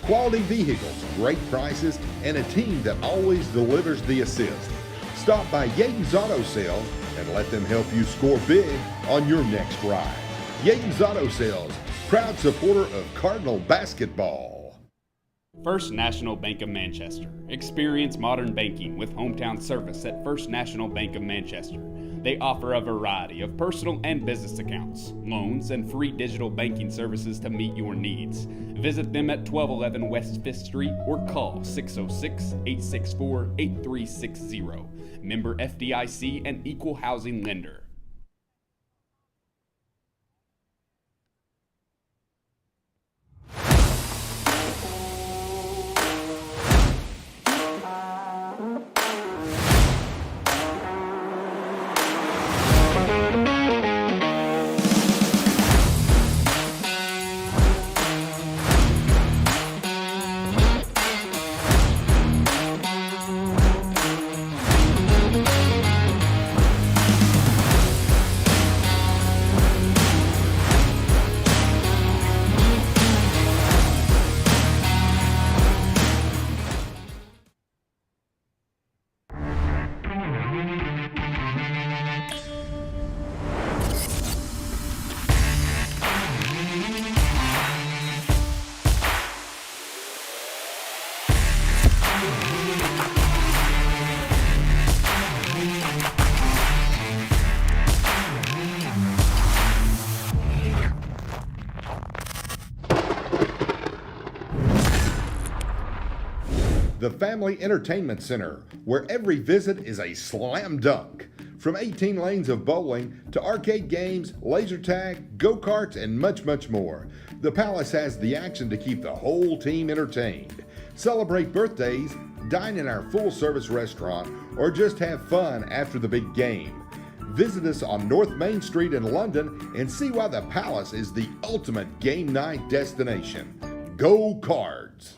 Quality vehicles, great prices, and a team that always delivers the assist. Stop by Yaden's Auto Sales and let them help you score big on your next ride. Yaden's Auto Sales, proud supporter of Cardinal basketball. First National Bank of Manchester. Experience modern banking with hometown service at First National Bank of Manchester. They offer a variety of personal and business accounts, loans, and free digital banking services to meet your needs. Visit them at 1211 West 5th Street or call 606-864-8360. Member FDIC and equal housing lender. the Family Entertainment Center, where every visit is a slam dunk. From 18 lanes of bowling to arcade games, laser tag, go-karts, and much, much more, the Palace has the action to keep the whole team entertained. Celebrate birthdays, dine in our full-service restaurant, or just have fun after the big game. Visit us on North Main Street in London and see why the Palace is the ultimate game night destination. Go Cards!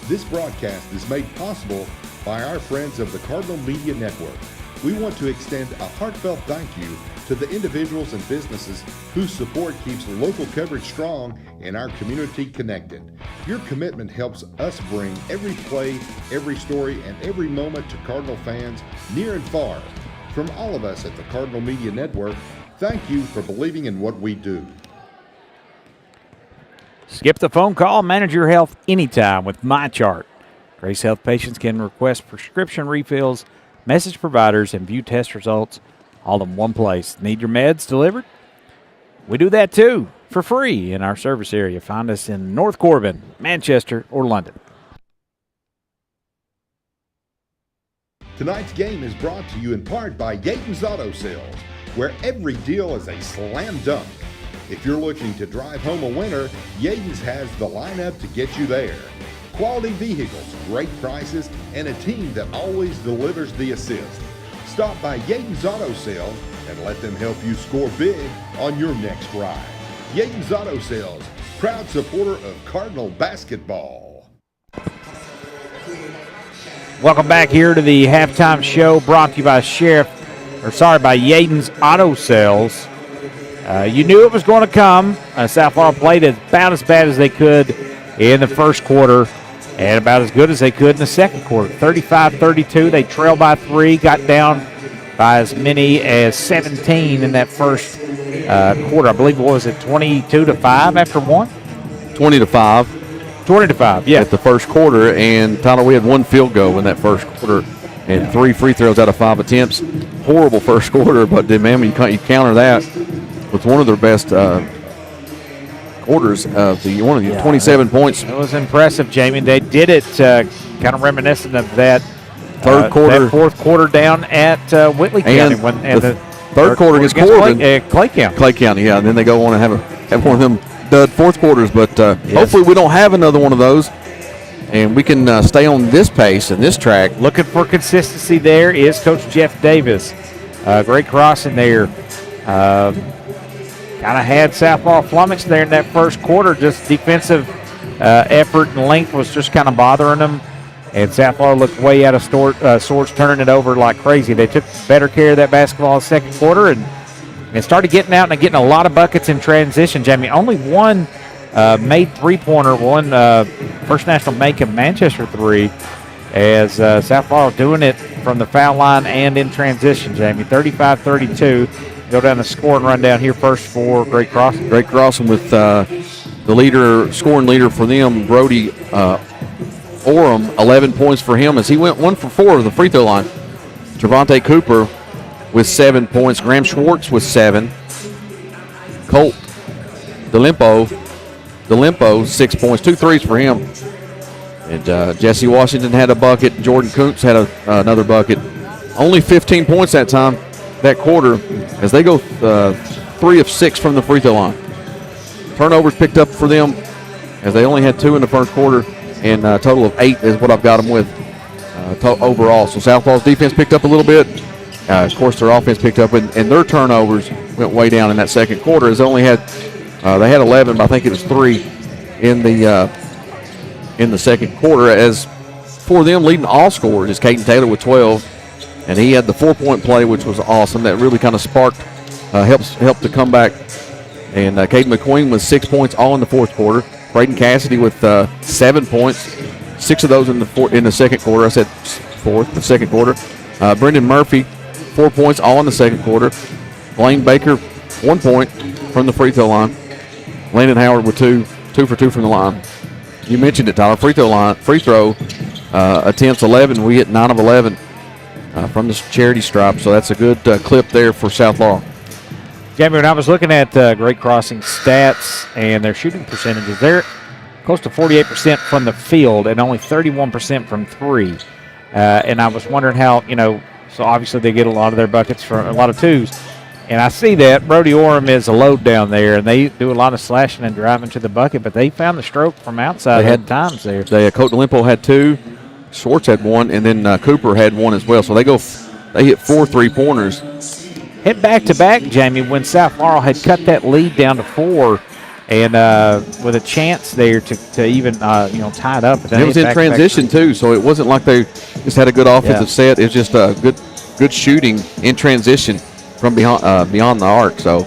This broadcast is made possible by our friends of the Cardinal Media Network. We want to extend a heartfelt thank you to the individuals and businesses whose support keeps local coverage strong and our community connected. Your commitment helps us bring every play, every story, and every moment to Cardinal fans near and far. From all of us at the Cardinal Media Network, thank you for believing in what we do. Skip the phone call. Manage your health anytime with MyChart. Grace Health patients can request prescription refills, message providers, and view test results all in one place. Need your meds delivered? We do that too, for free in our service area. Find us in North Corbin, Manchester, or London. Tonight's game is brought to you in part by Yaden's Auto Sales, where every deal is a slam dunk. If you're looking to drive home a winner, Yaden's has the lineup to get you there. Quality vehicles, great prices, and a team that always delivers the assist. Stop by Yaden's Auto Sales and let them help you score big on your next ride. Yaden's Auto Sales, proud supporter of Cardinal basketball. Welcome back here to the halftime show brought to you by by Yaden's Auto Sales. You knew it was going to come. South Florida played about as bad as they could in the first quarter and about as good as they could in the second quarter. 35-32, they trailed by 3, got down by as many as 17 in that first quarter. I believe, what was it, 22-5 after one? 20-5. 20-5, yeah. At the first quarter, and Tyler, we had one field goal in that first quarter and 3 free throws out of 5 attempts. Horrible first quarter, but man, you counter that with one of their best quarters of the 27 points. It was impressive, Jamie. They did it kind of reminiscent of that third quarter, that fourth quarter down at Whitley County. And the third quarter against Corbin. Clay County. Clay County, yeah. And then they go on and have one of them dud fourth quarters. But hopefully we don't have another one of those. And we can stay on this pace and this track. Looking for consistency there is Coach Jeff Davis. Great crossing there. Kind of had South Florida flummoxed there in that first quarter. Just defensive effort and length was just kind of bothering them. And South Florida looked way out of sorts, turning it over like crazy. They took better care of that basketball in the second quarter and started getting out and getting a lot of buckets in transition, Jamie. Only one made three-pointer, one First National Bank of Manchester 3, as South Florida doing it from the foul line and in transition, Jamie. 35-32. Go down the scoring rundown here first for Great Crossing. Great Crossing with the scoring leader for them, Brody Orem, 11 points for him as he went 1 for 4 of the free throw line. Trevante Cooper with 7 points. Graham Schwartz with 7. Colt DeLimpo, 6 points. 2 threes for him. And Jesse Washington had a bucket. Jordan Kuntz had another bucket. Only 15 points that quarter as they go 3 of 6 from the free throw line. Turnovers picked up for them as they only had 2 in the first quarter, and a total of 8 is what I've got them with overall. So South Florida's defense picked up a little bit. Of course, their offense picked up, and their turnovers went way down in that second quarter as they only had 11, but I think it was 3 in the second quarter. As for them, leading all scorers is Caden Taylor with 12. And he had the 4-point play, which was awesome. That really kind of sparked, helped the comeback. And Caden McQueen with 6 points all in the fourth quarter. Braden Cassidy with 7 points, 6 of those in the second quarter. I said the second quarter. Brendan Murphy, 4 points all in the second quarter. Blaine Baker, 1 point from the free throw line. Landon Howard with 2 for 2 from the line. You mentioned it, Tyler. Free throw attempts 11. We hit 9 of 11. From the charity stripe, so that's a good clip there for South Florida. Jamie, when I was looking at Great Crossing stats and their shooting percentages, they're close to 48% from the field and only 31% from three. And I was wondering how, so obviously they get a lot of their buckets from a lot of twos. And I see that Brody Orem is a load down there, and they do a lot of slashing and driving to the bucket, but they found the stroke from outside at times there. Cote Delimpo had 2, Schwartz had 1, and then Cooper had 1 as well. So they hit 4 3-pointers. Hit back-to-back, Jamie, when South Laurel had cut that lead down to 4, and with a chance there to even tie it up. And it was in transition too, so it wasn't like they just had a good offensive set. It was just a good shooting in transition from beyond the arc. So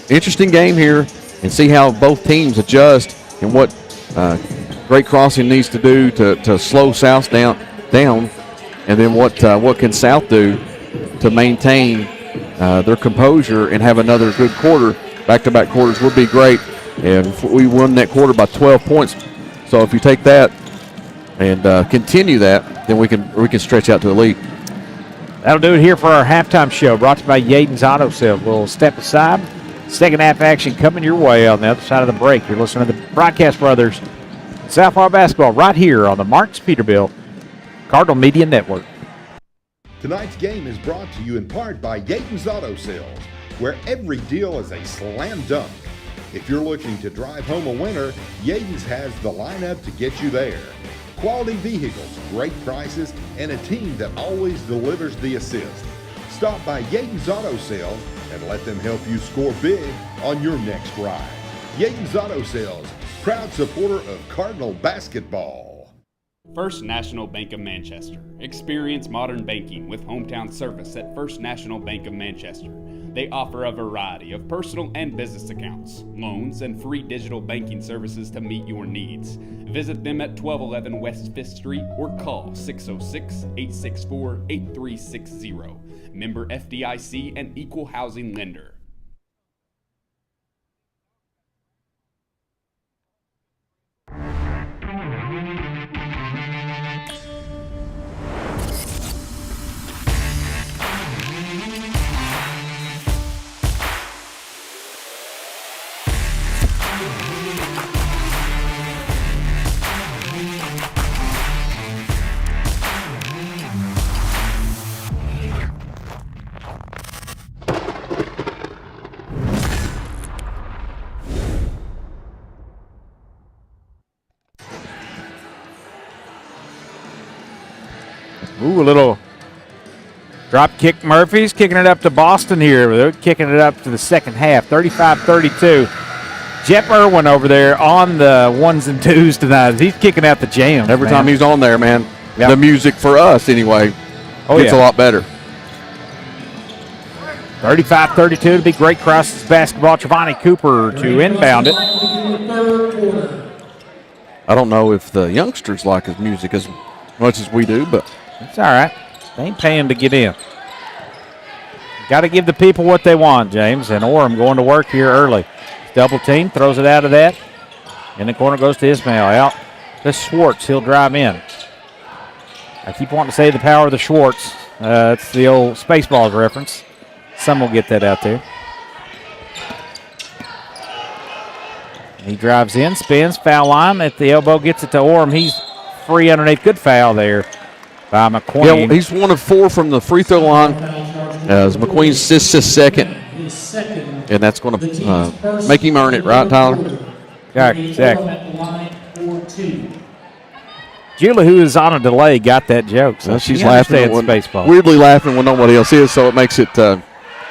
interesting game here, and see how both teams adjust and what Great Crossing needs to do to slow South down, and then what can South do to maintain their composure and have another good quarter. Back-to-back quarters would be great, and we won that quarter by 12 points. So if you take that and continue that, then we can stretch out to the lead. That'll do it here for our halftime show, brought to you by Yaden's Auto Sales. We'll step aside. Second half action coming your way on the other side of the break. You're listening to the Broadcast Brothers, South Laurel basketball, right here on the Marks Peterbilt Cardinal Media Network. Tonight's game is brought to you in part by Yaden's Auto Sales, where every deal is a slam dunk. If you're looking to drive home a winner, Yaden's has the lineup to get you there. Quality vehicles, great prices, and a team that always delivers the assist. Stop by Yaden's Auto Sales and let them help you score big on your next ride. Yaden's Auto Sales, proud supporter of Cardinal basketball. First National Bank of Manchester. Experience modern banking with hometown service at First National Bank of Manchester. They offer a variety of personal and business accounts, loans, and free digital banking services to meet your needs. Visit them at 1211 West 5th Street or call 606-864-8360. Member FDIC and equal housing lender. Ooh, a little drop kick. Murphy's kicking it up to Boston here. They're kicking it up to the second half, 35-32. Jeff Irwin over there on the ones and twos tonight. He's kicking out the jam. Every time he's on there, man, the music for us anyway gets a lot better. 35-32 to be Great Crossing's basketball. Trevani Cooper to inbound it. I don't know if the youngsters like his music as much as we do, but it's all right. They ain't paying to get in. Got to give the people what they want, James. And Orem going to work here early. Double team, throws it out of that. In the corner goes to Ismail. Out to Schwartz. He'll drive in. I keep wanting to say the power of the Schwartz. It's the old Spaceballs reference. Some will get that out there. He drives in, spins, foul line at the elbow, gets it to Orem. He's free underneath. Good foul there by McQueen. Yeah, he's 1 of 4 from the free throw line. As McQueen's just second, and that's going to make him earn it, right, Tyler? Yeah, exactly. Julie, who is on a delay, got that joke. So she's laughing. Weirdly laughing when nobody else is, so it makes it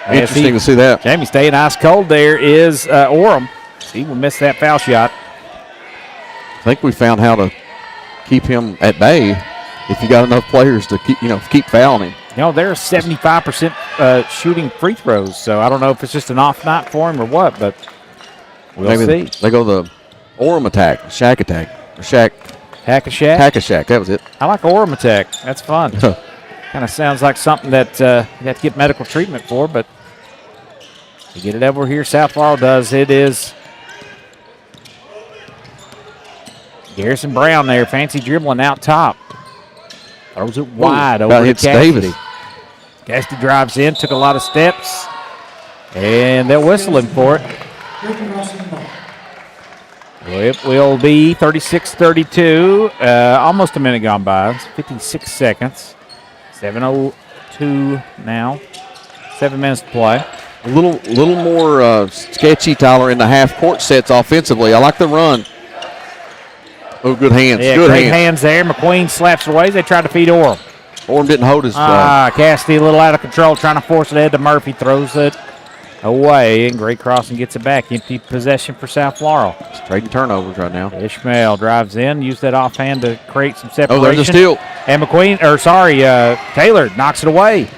interesting to see that. Jamie staying ice cold there is Orem. He will miss that foul shot. I think we found how to keep him at bay if you got enough players to keep fouling him. They're 75% shooting free throws, so I don't know if it's just an off night for him or what, but we'll see. They go the Orem attack, Shack attack, or Shack. Hack-a-Shack? Hack-a-Shack, that was it. I like Orem attack. That's fun. Kind of sounds like something that you have to get medical treatment for, but you get it over here. South Laurel does. It is Garrison Brown there, fancy dribbling out top. Throws it wide over to Cassidy. Davis. Cassidy drives in, took a lot of steps, and they'll whistle him for it. It will be 36-32, almost a minute gone by. It's 56 seconds. 7:02 now. 7 minutes to play. A little more sketchy, Tyler, in the half-court sets offensively. I like the run. Oh, good hands. Yeah, good great hands there. McQueen slaps it away. They tried to feed Orem. Orem didn't hold his. Cassidy a little out of control, trying to force it ahead to Murphy. Throws it away, and Great Crossing gets it back. Empty possession for South Laurel. It's trading turnovers right now. Ishmael drives in, used that offhand to create some separation. Oh, there's a steal. And Taylor knocks it away.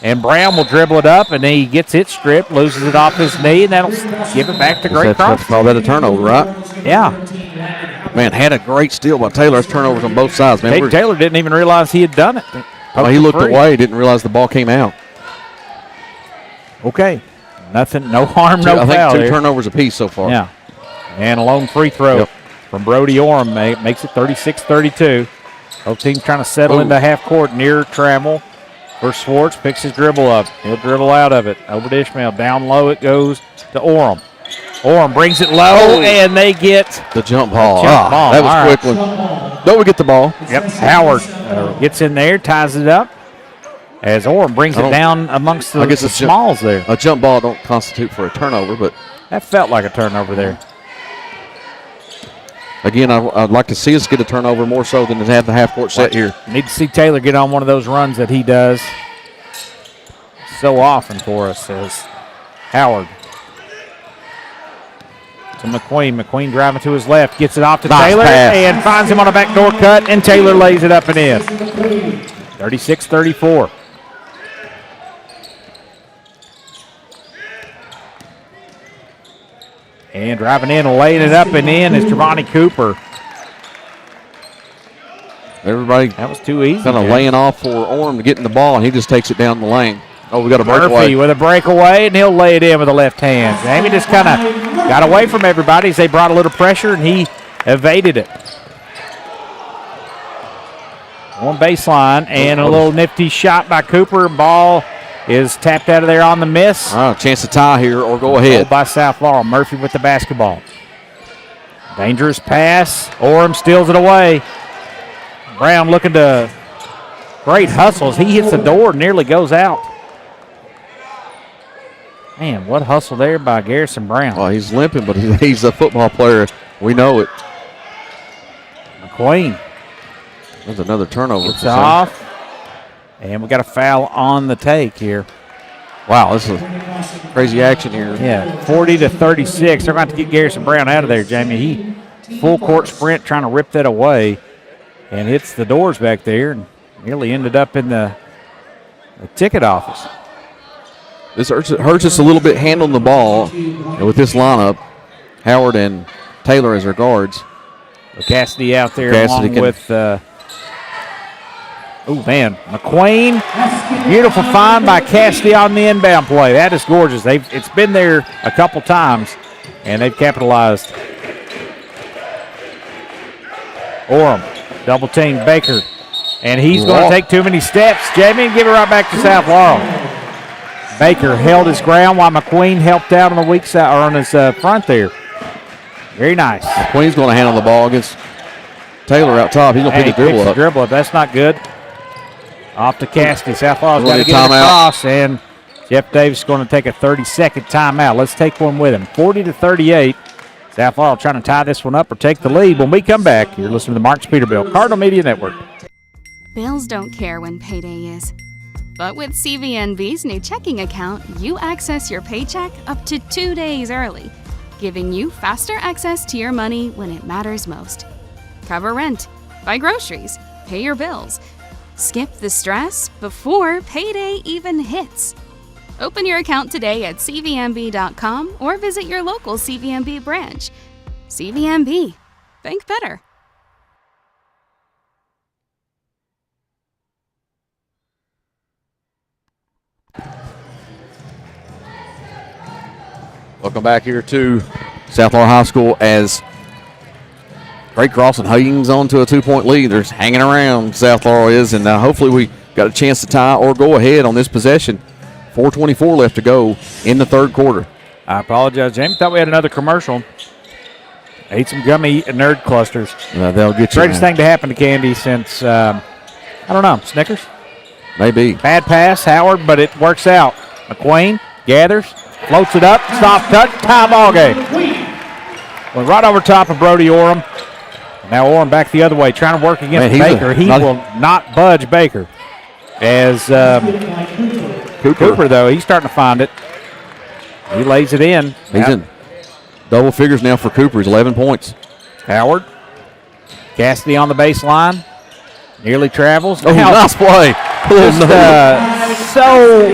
And Brown will dribble it up, and then he gets it stripped, loses it off his knee, and that'll give it back to Great Crossing. Call that a turnover, right? Yeah. Man, had a great steal by Taylor. That's turnovers on both sides, man. Taylor didn't even realize he had done it. He looked away. Didn't realize the ball came out. Okay. Nothing, no harm, no foul. I think 2 there. turnovers apiece so far. Yeah. And a lone free throw from Brody Orem makes it 36-32. Both teams trying to settle into half court near travel. For Schwartz, picks his dribble up. He'll dribble out of it. Over to Ishmael. Down low it goes to Orem. Orem brings it low, and they get the jump ball. That was a quick one. Don't we get the ball? Yep. Howard gets in there, ties it up. As Orem brings it down amongst the smalls there. A jump ball don't constitute for a turnover, but that felt like a turnover there. Again, I'd like to see us get a turnover more so than to have the half-court set here. Need to see Taylor get on one of those runs that he does so often for us, as Howard. To McQueen. McQueen driving to his left, gets it off to Taylor, and finds him on a backdoor cut, and Taylor lays it up and in. 36-34. And driving in, laying it up and in is Trevonnie Cooper. Everybody that was too easy. Kind of laying off for Orem to get in the ball, and he just takes it down the lane. Oh, we got a breakaway. Murphy with a breakaway, and he'll lay it in with the left hand. Jamie just kind of got away from everybody as they brought a little pressure, and he evaded it. One baseline, and a little nifty shot by Cooper. Ball is tapped out of there on the miss. Chance to tie here or go ahead. By South Laurel. Murphy with the basketball. Dangerous pass. Orem steals it away. Brown looking to great hustles. He hits the door, nearly goes out. Man, what hustle there by Garrison Brown. Well, he's limping, but he's a football player. We know it. McQueen. There's another turnover. It's off. And we got a foul on the take here. Wow, this is crazy action here. Yeah, 40-36. They're going to get Garrison Brown out of there, Jamie. He full court sprint trying to rip that away and hits the doors back there and nearly ended up in the ticket office. This hurts us a little bit handling the ball. And with this lineup, Howard and Taylor as their guards. Cassidy out there along with McQueen. Beautiful find by Cassidy on the inbound play. That is gorgeous. It's been there a couple times, and they've capitalized. Orem, double team Baker, and he's going to take too many steps. Jamie, and give it right back to South Laurel. Baker held his ground while McQueen helped out on the weak side, or on his front there. Very nice. McQueen's going to handle the ball against Taylor out top. He's going to pick the dribble up. That's not good. Off to Cassidy. South Laurel's got to get it across, and Jeff Davis is going to take a 30-second timeout. Let's take one with him. 40-38. South Laurel trying to tie this one up or take the lead. When we come back, you're listening to the Marks Peterbilt Cardinal Media Network. Bills don't care when payday is. But with CVNB's new checking account, you access your paycheck up to 2 days early, giving you faster access to your money when it matters most. Cover rent, buy groceries, pay your bills. Skip the stress before payday even hits. Open your account today at cvnb.com or visit your local CVNB branch. CVNB. Think better. Welcome back here to South Laurel High School as Great Crossing hangs on to a 2-point lead. They're hanging around, South Laurel is, and hopefully we got a chance to tie or go ahead on this possession. 4:24 left to go in the third quarter. I apologize, Jamie. Thought we had another commercial. Ate some gummy nerd clusters. They'll get you. Greatest thing to happen to Candy since, I don't know, Snickers? Maybe. Bad pass, Howard, but it works out. McQueen gathers, floats it up, stop, touch, tie ball game. Went right over top of Brody Orem. Now Orem back the other way, trying to work against Baker. He will not budge Baker. As Cooper, though, he's starting to find it. He lays it in. He's in double figures now for Cooper. He's 11 points. Howard. Cassidy on the baseline. Nearly travels. Oh, nice play. So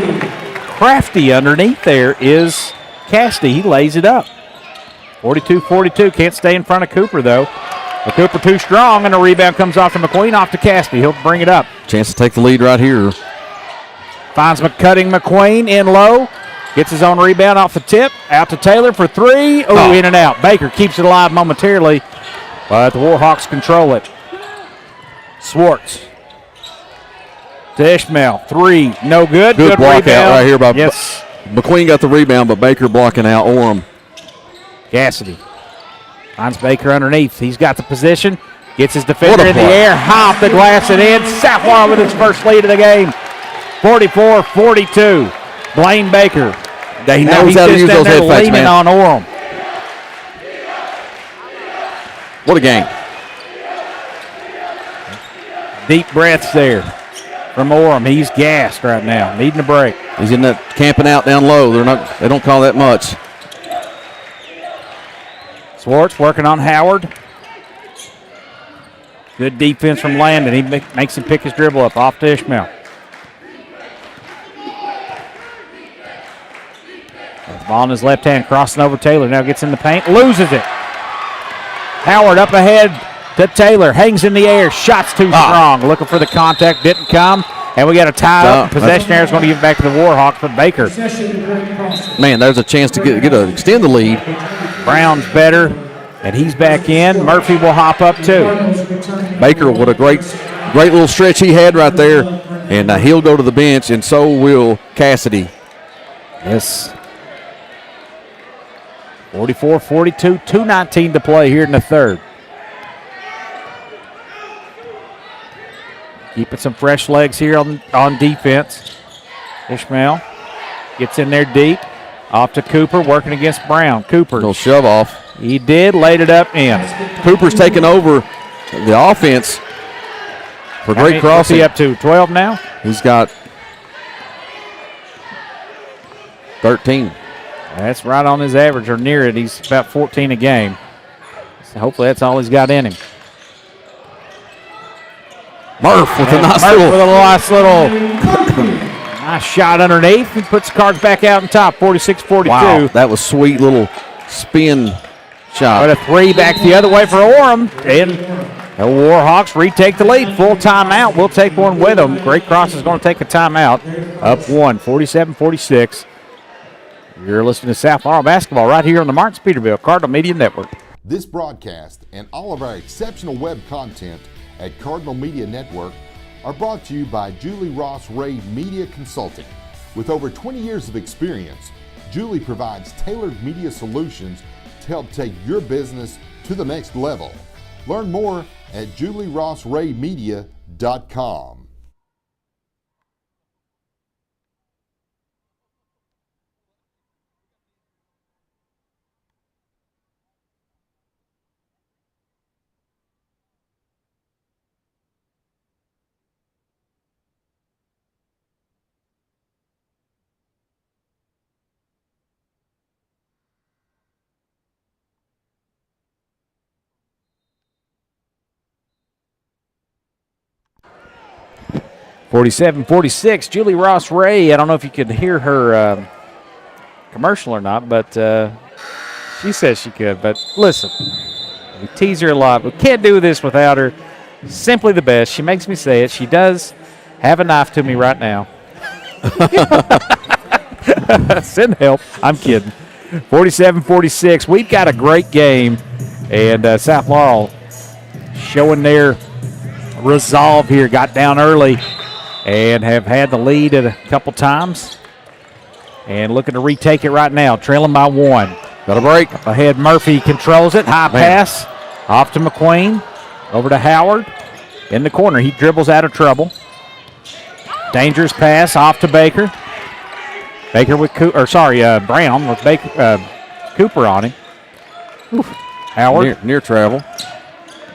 crafty underneath there is Cassidy. He lays it up. 42-42. Can't stay in front of Cooper, though. But Cooper too strong, and the rebound comes off to McQueen, off to Cassidy. He'll bring it up. Chance to take the lead right here. Finds cutting McQueen in low. Gets his own rebound off the tip. Out to Taylor for three. Oh, in and out. Baker keeps it alive momentarily, but the Warhawks control it. Swartz to Ishmael. Three. No good. Good block rebound. out right here by yes. McQueen got the rebound, but Baker blocking out Orem. Cassidy finds Baker underneath. He's got the position. Gets his defender in the air. High off the glass and in. South Florida with his first lead of the game. 44-42. Blaine Baker. He knows how to use those head fakes, man. On Orem. What a game. Deep breaths there from Orem. He's gassed right now, needing a break. He's in that camping out down low. They don't call that much. Swartz working on Howard. Good defense from Landon. He makes him pick his dribble up off to Ishmael. The ball in his left hand, crossing over Taylor. Now gets in the paint, loses it. Howard up ahead to Taylor, hangs in the air, shots too strong. Looking for the contact, didn't come. And we got a tie up. Possession error is going to give it back to the Warhawks, but Baker. Man, there's a chance to extend the lead. Brown's better, and he's back in. Murphy will hop up too. Baker, what a great little stretch he had right there. And he'll go to the bench, and so will Cassidy. Yes. 44-42, 2:19 to play here in the third. Keeping some fresh legs here on defense. Ishmael gets in there deep. Off to Cooper, working against Brown. Cooper. Little shove off. He did, laid it up in. Cooper's taking over the offense for great crossing. What's he up to, 12 now? He's got 13. That's right on his average or near it. He's about 14 a game. So hopefully that's all he's got in him. Murph with a nice little nice shot underneath. He puts the Cards back out on top, 46-42. Wow, that was sweet little spin shot. But a three back the other way for Orem. And the Warhawks retake the lead. Full timeout. We'll take one with them. Great Cross is going to take a timeout. Up one, 47-46. You're listening to South Florida basketball right here on the Martin Peterbilt Cardinal Media Network. This broadcast and all of our exceptional web content at Cardinal Media Network are brought to you by Julie Ross Ray Media Consulting. With over 20 years of experience, Julie provides tailored media solutions to help take your business to the next level. Learn more at julierossraymedia.com. (47-46). Julie Ross Ray. I don't know if you could hear her commercial or not, but she says she could. But listen, we tease her a lot. We can't do this without her. Simply the best. She makes me say it. She does have a knife to me right now. Send help. I'm kidding. 47-46. We've got a great game, and South Laurel showing their resolve here. Got down early. and have had the lead a couple times. And looking to retake it right now, trailing by 1. Got a break. Up ahead, Murphy controls it. High pass off to McQueen. Over to Howard. In the corner, he dribbles out of trouble. Dangerous pass off to Baker. Baker with Brown with Cooper on him. Oof. Howard Near travel.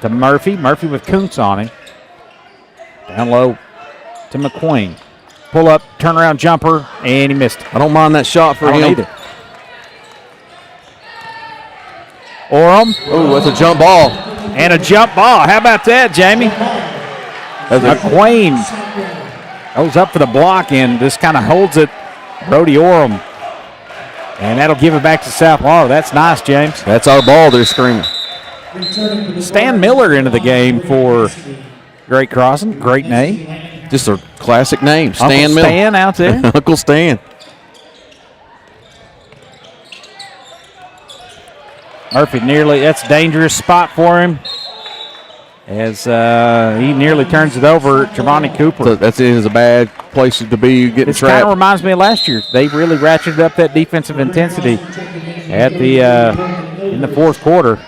to Murphy. Murphy with Kuntz on him. Down low to McQueen. Pull up, turnaround jumper, and he missed it. I don't mind that shot for him. Either. Orem. Oh, that's a jump ball. And a jump ball. How about that, Jamie? McQueen goes up for the block and just kind of holds it. Brody Orem. And that'll give it back to South Laurel. That's nice, James. That's our ball they're screaming. Stan Miller into the game for Great Crossing. Great name. Just a classic name. Stan Uncle Miller. Stan out there. Uncle Stan. Murphy that's a dangerous spot for him as he nearly turns it over. Javani Cooper. So that is a bad place to be getting This kind of trapped. reminds me of last year. They really ratcheted up that defensive intensity at in the fourth quarter.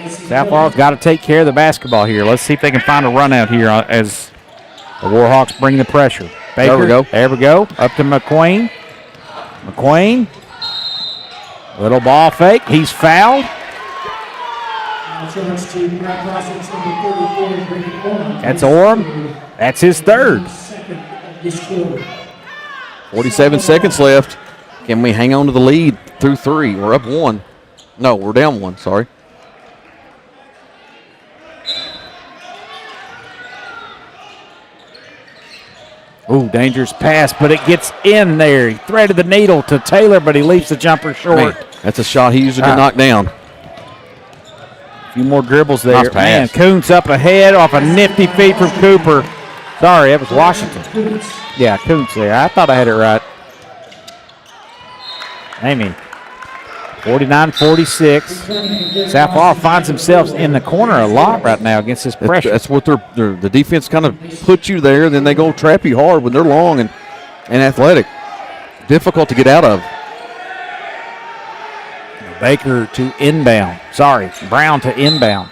South Laurel's got to take care of the basketball here. Let's see if they can find a run out here as the Warhawks bring the pressure. Baker, there we go. Up to McQueen. McQueen. Little ball fake. He's fouled. That's Orem. That's his third. 47 seconds left. Can we hang on to the lead through 3? We're up 1. No, we're down 1, sorry. Ooh, dangerous pass, but it gets in there. He threaded the needle to Taylor, but he leaves the jumper short. Man, that's a shot he usually can knock down. A few more dribbles there. Nice Man, pass. Kuntz up ahead off a nifty feed from Cooper. Sorry, that was Washington. Yeah, Kuntz there. I thought I had it right. Amy. 49-46. South Laurel finds themselves in the corner a lot right now against this pressure. That's what the defense kind of puts you there, then they go trap you hard when they're long and athletic. Difficult to get out of. Baker to inbound. Sorry, Brown to inbound.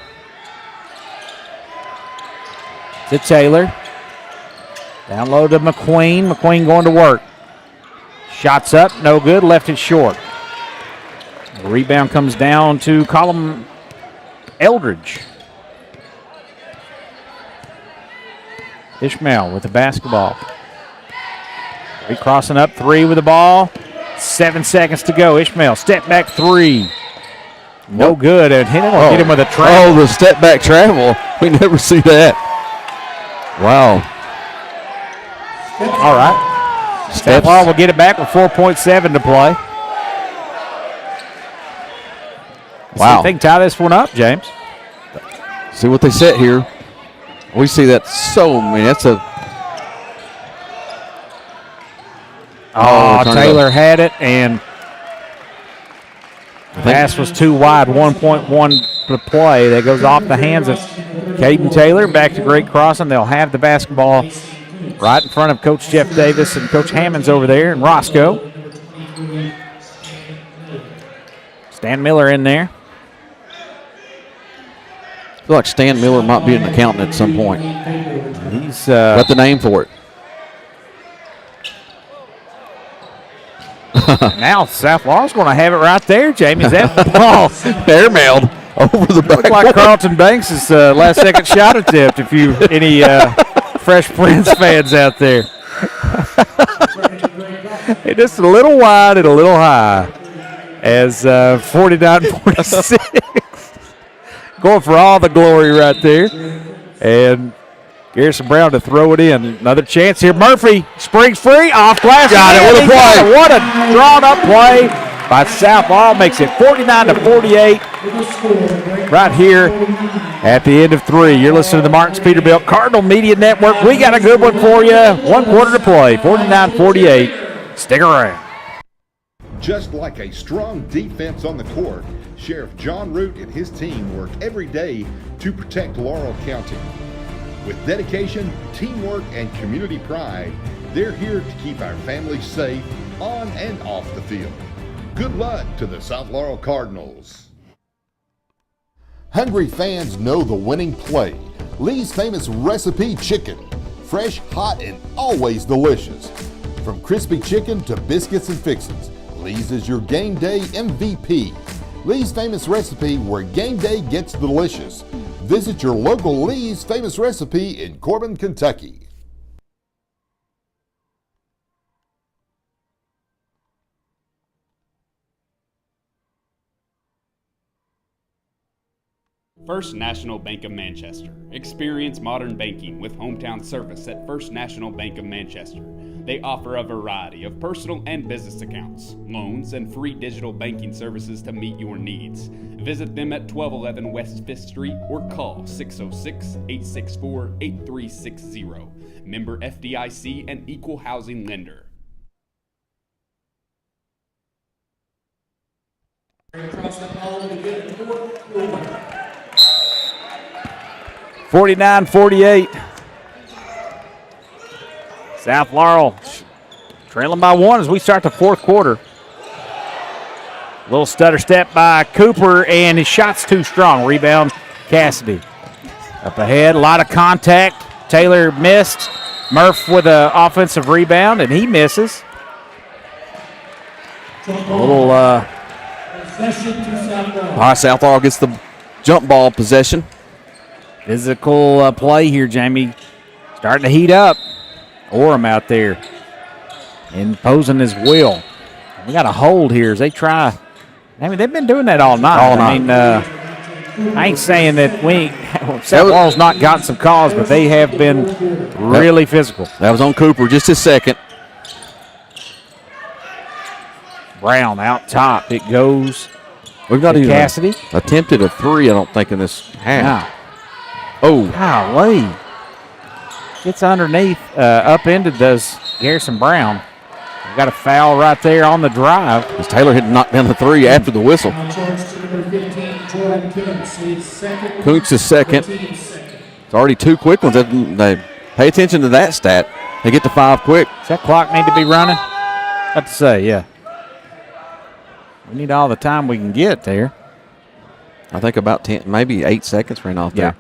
To Taylor. Down low to McQueen. McQueen going to work. Shots up, no good, left it short. The rebound comes down to Colum Eldridge. Ishmael with the basketball. Recrossing up 3 with the ball. 7 seconds to go. Ishmael, step back 3. No good. And hit him with a travel. Oh, the step back travel. We never see that. Wow. All right. South Laurel will get it back with 4.7 to play. Wow. See if they can tie this one up, James. See what they set here. We see that that's a. Taylor had it, and the pass was too wide. 1.1 to play. That goes off the hands of Caden Taylor. Back to Great Crossing. They'll have the basketball right in front of Coach Jeff Davis and Coach Hammonds over there, and Roscoe. Stan Miller in there. I feel like Stan Miller might be an accountant at some point. He's got the name for it. Now South Laurel's going to have it right there, Jamie. Is that ball airmailed over the back? Looked like Carlton Banks' last second shot attempt, if you any Fresh Prince fans out there. It's just a little wide and a little high as 49-46. Going for all the glory right there. And Garrison Brown to throw it in. Another chance here. Murphy springs free. Off glass. Got it. What a play. What a drawn-up play by South Laurel. Makes it 49-48 right here at the end of 3. You're listening to the Martins Peterbilt Cardinal Media Network. We got a good one for you. 1 quarter to play. 49-48. Stick around. Just like a strong defense on the court, Sheriff John Root and his team work every day to protect Laurel County. With dedication, teamwork, and community pride, they're here to keep our families safe on and off the field. Good luck to the South Laurel Cardinals. Hungry fans know the winning play. Lee's Famous Recipe Chicken. Fresh, hot, and always delicious. From crispy chicken to biscuits and fixins, Lee's is your game day MVP. Lee's Famous Recipe, where game day gets delicious. Visit your local Lee's Famous Recipe in Corbin, Kentucky. First National Bank of Manchester. Experience modern banking with hometown service at First National Bank of Manchester. They offer a variety of personal and business accounts, loans, and free digital banking services to meet your needs. Visit them at 1211 West 5th Street or call 606-864-8360. Member FDIC and Equal Housing Lender. Across the ball to get the fourth quarter. 49-48. South Laurel trailing by 1 as we start the fourth quarter. Little stutter step by Cooper, and his shot's too strong. Rebound, Cassidy. Up ahead, a lot of contact. Taylor missed. Murph with an offensive rebound, and he misses. A little, Possession to South Laurel. All right, South Laurel gets the jump ball possession. physical play here, Jamie. Starting to heat up. Orem out there imposing his will. We got a hold here as they try. I mean, they've been doing that all night. I mean, I ain't saying that South Laurel's not gotten some calls, but they have been really physical. That was on Cooper, just a second. Brown out top. It goes. We've not even Cassidy attempted a three, I don't think, in this half. Oh. Golly. Gets underneath. Upended does Garrison Brown. We got a foul right there on the drive. As Taylor had knocked down the three after the whistle. Kuntz is second. It's already two quick ones. They pay attention to that stat. They get to 5 quick. Does that clock need to be running? About to say, yeah. We need all the time we can get there. I think about 10, maybe 8 seconds ran off there.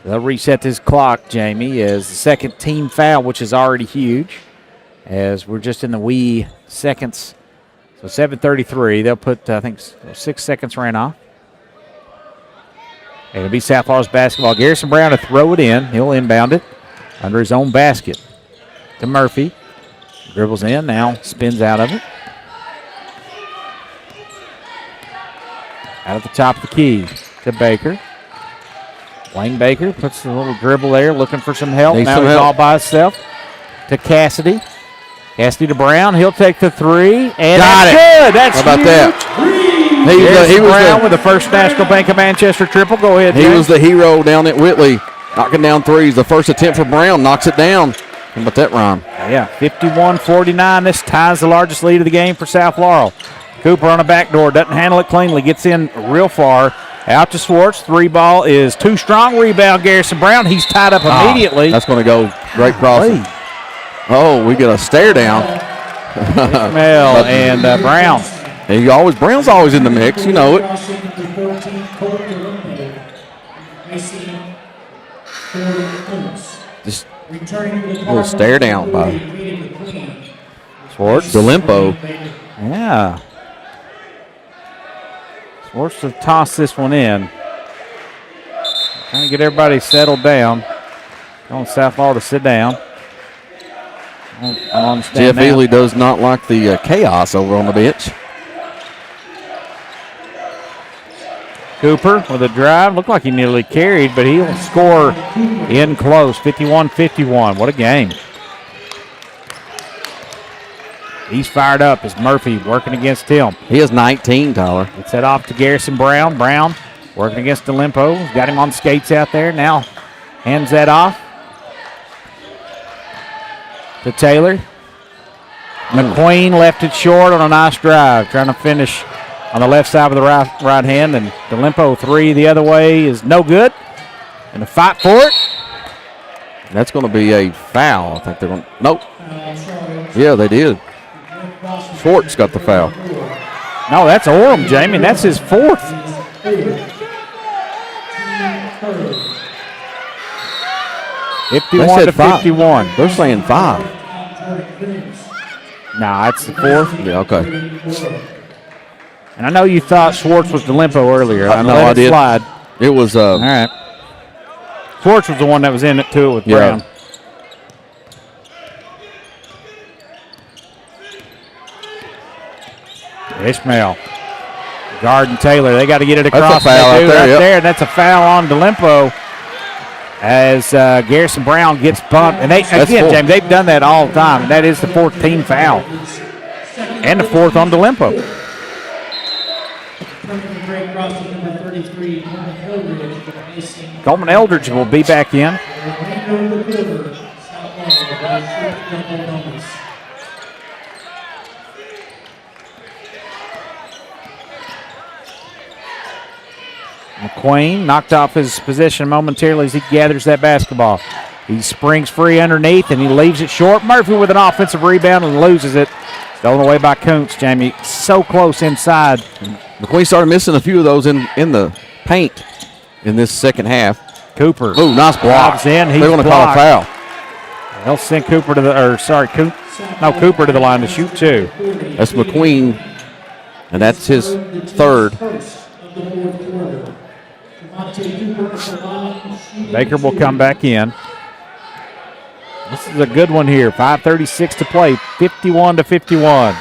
They'll reset this clock, Jamie, as the second team foul, which is already huge, as we're just in the wee seconds. So 7:33. They'll put, I think, 6 seconds ran off. And it'll be South Laurel's basketball. Garrison Brown to throw it in. He'll inbound it under his own basket to Murphy. Dribbles in, now spins out of it. Out at the top of the key to Baker. Wayne Baker puts a little dribble there, looking for some help. Now he's all by himself to Cassidy. Cassidy to Brown. He'll take the three. And got it. Good. That's How about huge. that? He was Brown with the First National Bank of Manchester triple. Go ahead, He James. was the hero down at Whitley, knocking down threes. The first attempt for Brown knocks it down. How about that, Ron? Yeah, 51-49. This ties the largest lead of the game for South Laurel. Cooper on the back door, doesn't handle it cleanly, gets in real far. Out to Swartz. Three ball is too strong. Rebound, Garrison Brown. He's tied up immediately. That's going to go great crossing. Oh, we get a stare down. Ismail and Brown. Brown's always in the mix. You know it. Just a little stare down by Swartz. DeLimpo. Yeah. Swartz to toss this one in. Trying to get everybody settled down. On South Laurel to sit down. I don't understand Jeff Ely does not like the chaos over on the bench. Cooper with a drive. Looked like he nearly carried, but he'll score in close. 51-51. What a game. He's fired up as Murphy working against him. He has 19, Tyler. It's head off to Garrison Brown. Brown working against DeLimpo. Got him on skates out there. Now hands that off to Taylor. McQueen left it short on a nice drive. Trying to finish on the left side of the right hand. And DeLimpo three the other way is no good. And a fight for it. That's going to be a foul. I think they're going to. Nope. Yeah, they did. Schwartz got the foul. No, that's Orem, Jamie. That's his fourth. 51 to 51. They're saying 5. Nah, that's the fourth. Yeah, okay. And I know you thought Schwartz was DeLimpo earlier. No, I did. Slide. It was. All right. Schwartz was the one that was in it too with Brown. Ishmael. Garden Taylor. They got to get it across. That's a foul right there. There. That's a foul on DeLimpo as Garrison Brown gets bumped. And James, they've done that all the time. And that is the fourth team foul. And the fourth on DeLimpo. Coleman Eldridge will be back in. McQueen knocked off his position momentarily as he gathers that basketball. He springs free underneath and he leaves it short. Murphy with an offensive rebound and loses it. Stolen away by Kuntz, Jamie. So close inside. McQueen started missing a few of those in the paint in this second half. Cooper. Oh, nice block. In. They're going to call a foul. They'll send Cooper to Cooper to the line to shoot two. That's McQueen, and that's his third. Baker will come back in. This is a good one here. 5:36 to play. 51 to 51.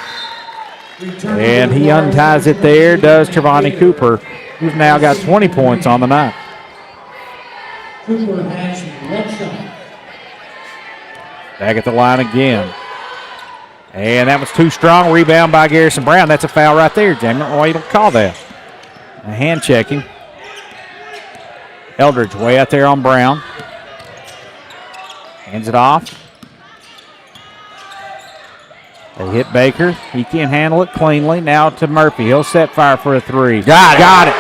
And he unties it there, does Trevani Cooper, who's now got 20 points on the night. Back at the line again. And that was too strong. Rebound by Garrison Brown. That's a foul right there, Jamie. I don't know why you don't call that. A hand checking. Eldridge way out there on Brown. Hands it off. They hit Baker. He can't handle it cleanly. Now to Murphy. He'll set fire for a three. Got it.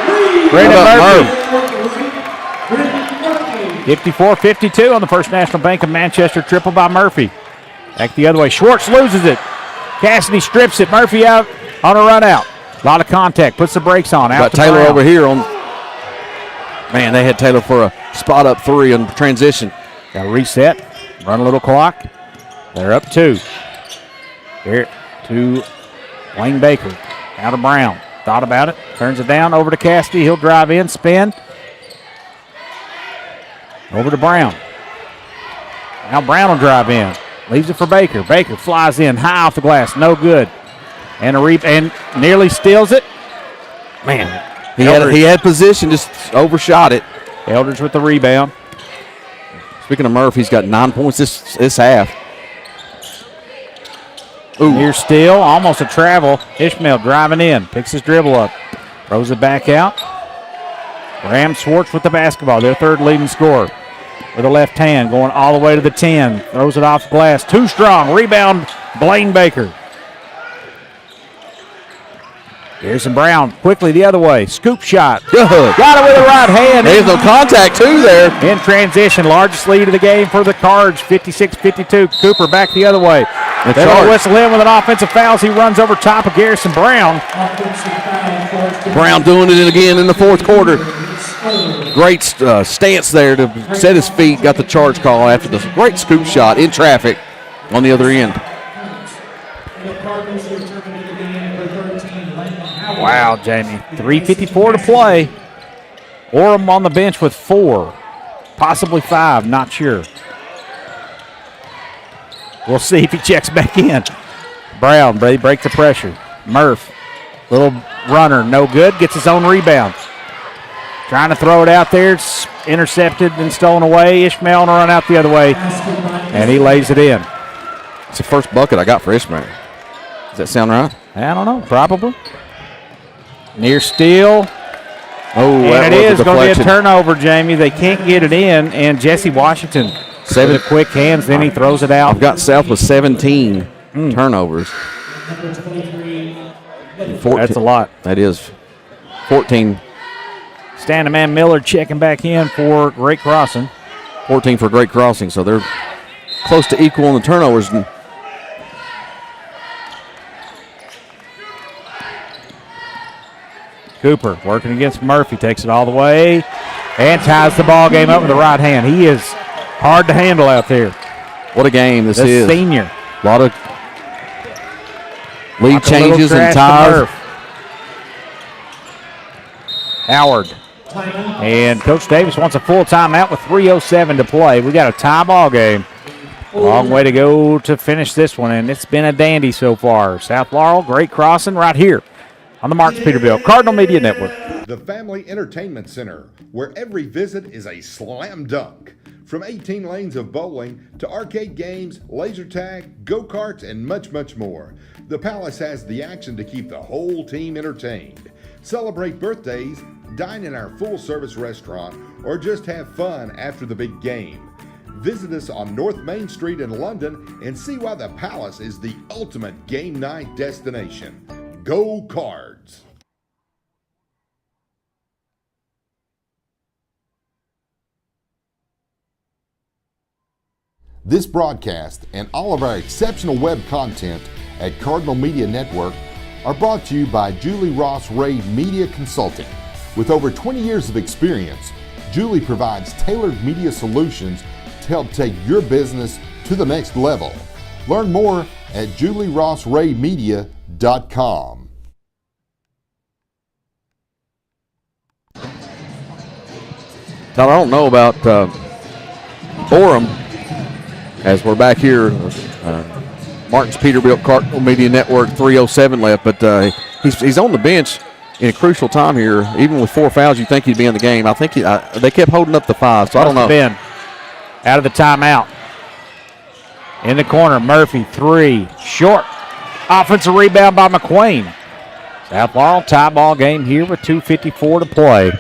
Brendan Murphy. 54-52 on the First National Bank of Manchester triple by Murphy. Back the other way. Schwartz loses it. Cassidy strips it. Murphy out on a run out. A lot of contact. Puts the brakes on. Out got to Taylor Brown. over here on. Man, they had Taylor for a spot up three in transition. Got to reset. Run a little clock. They're up two. Here to Wayne Baker. Out of Brown. Thought about it. Turns it down. Over to Cassidy. He'll drive in. Spin. Over to Brown. Now Brown will drive in. Leaves it for Baker. Baker flies in high off the glass. No good. And and nearly steals it. Man, he had position, just overshot it. Eldridge with the rebound. Speaking of Murph, he's got 9 points this half. Ooh. Near steal, almost a travel. Ishmael driving in, picks his dribble up, throws it back out. Graham Schwartz with the basketball, their third leading scorer. With the left hand, going all the way to the 10. Throws it off glass, too strong. Rebound, Blaine Baker. Garrison Brown quickly the other way. Scoop shot. Good. Got it with the right hand. There's no contact, too, there. In transition, largest lead of the game for the Cards, 56-52. Cooper back the other way. They'll whistle in with an offensive foul as he runs over top of Garrison Brown. Brown doing it again in the fourth quarter. Great stance there to set his feet. Got the charge call after the great scoop shot in traffic on the other end. Wow, Jamie. 3:54 to play. Orem on the bench with 4, possibly 5, not sure. We'll see if he checks back in. Brown, they break the pressure. Murph, little runner, no good, gets his own rebound. Trying to throw it out there, it's intercepted and stolen away. Ishmael on a run out the other way, and he lays it in. It's the first bucket I got for Ishmael. Does that sound right? I don't know, probably. Near steal. Oh, and it is going to be a turnover, Jamie. They can't get it in, and Jesse Washington with the quick hands, then he throws it out. I've got South with 17 turnovers. 14. That's a lot. That is 14. Standing man Miller checking back in for Ray Crossan. 14 for Great Crossing. So they're close to equal in the turnovers. Cooper working against Murphy, takes it all the way and ties the ball game up with the right hand. He is hard to handle out there. What a game this The is. senior. A lot of lead changes and ties. Howard. And Coach Davis wants a full timeout with 3:07 to play. We got a tie ball game. Long way to go to finish this one, and it's been a dandy so far. South Laurel, Great Crossing right here on the Marks Peterbilt Cardinal Media Network. The Family Entertainment Center, where every visit is a slam dunk. From 18 lanes of bowling to arcade games, laser tag, go-karts, and much, much more. The Palace has the action to keep the whole team entertained. Celebrate birthdays, dine in our full-service restaurant, or just have fun after the big game. Visit us on North Main Street in London and see why the Palace is the ultimate game night destination. Go Cards! This broadcast and all of our exceptional web content at Cardinal Media Network are brought to you by Julie Ross Ray Media Consulting. With over 20 years of experience, Julie provides tailored media solutions to help take your business to the next level. Learn more at julierossraymedia.com. Now, I don't know about Orem, as we're back here, Martin's Peterbilt Cardinal Media Network, 3:07 left, but he's on the bench in a crucial time here. Even with 4 fouls, you think he'd be in the game. I think they kept holding up the 5, so I don't know. Ben out of the timeout. In the corner, Murphy, 3, short. Offensive rebound by McQueen. South Laurel tie ball game here with 2:54 to play.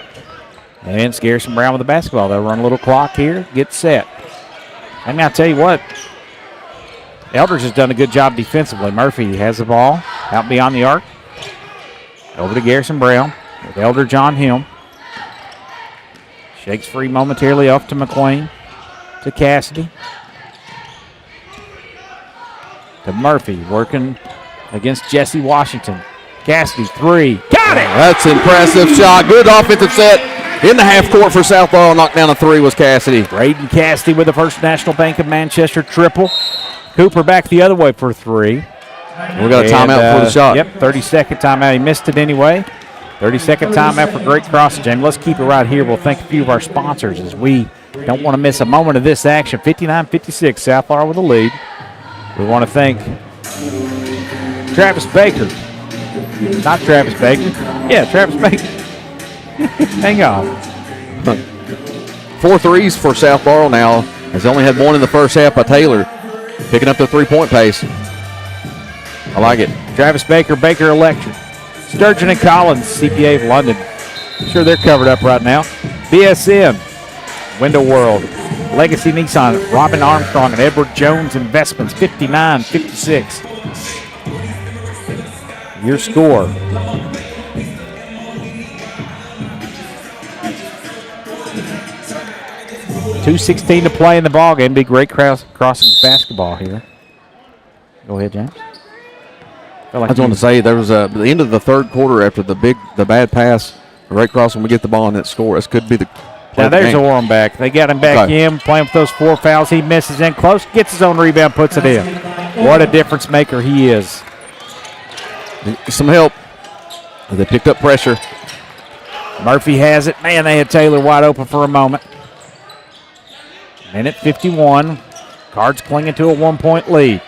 And Garrison Brown with the basketball. They'll run a little clock here, get set. And I'll tell you what, Eldridge has done a good job defensively. Murphy has the ball out beyond the arc. Over to Garrison Brown with Eldridge on him. Shakes free momentarily off to McQueen. To Cassidy. To Murphy working against Jesse Washington. Cassidy, 3. Got it! That's an impressive shot. Good offensive set in the half court for South Laurel. Knocked down a 3 was Cassidy. Braden Cassidy with the First National Bank of Manchester triple. Cooper back the other way for 3. We got a timeout for the shot. Yep, 30-second timeout. He missed it anyway. 30-second timeout for Great Crossing. Jamie, let's keep it right here. We'll thank a few of our sponsors as we don't want to miss a moment of this action. 59-56, South Laurel with the lead. We want to thank Travis Baker. Not Travis Baker. Yeah, Travis Baker. Hang on. 4 threes for South Laurel now, as they only had 1 in the first half by Taylor. Picking up the 3-point pace. I like it. Travis Baker, Baker Electric. Sturgeon and Collins, CPA of London. I'm sure they're covered up right now. BSN, Window World, Legacy Nissan, Robin Armstrong, and Edward Jones Investments, 59-56. Your score. .216 to play in the ball game. Big Great Crossings basketball here. Go ahead, James. I just want to say there was at the end of the third quarter after the bad pass, Great Crossing we get the ball and that score. This could be the now there's Orem back. They got him back in, playing with those 4 fouls. He misses in close, gets his own rebound, puts it in. What a difference maker he is. Some help. They picked up pressure. Murphy has it. Man, they had Taylor wide open for a moment. Minute 51. Cards clinging to a 1-point lead.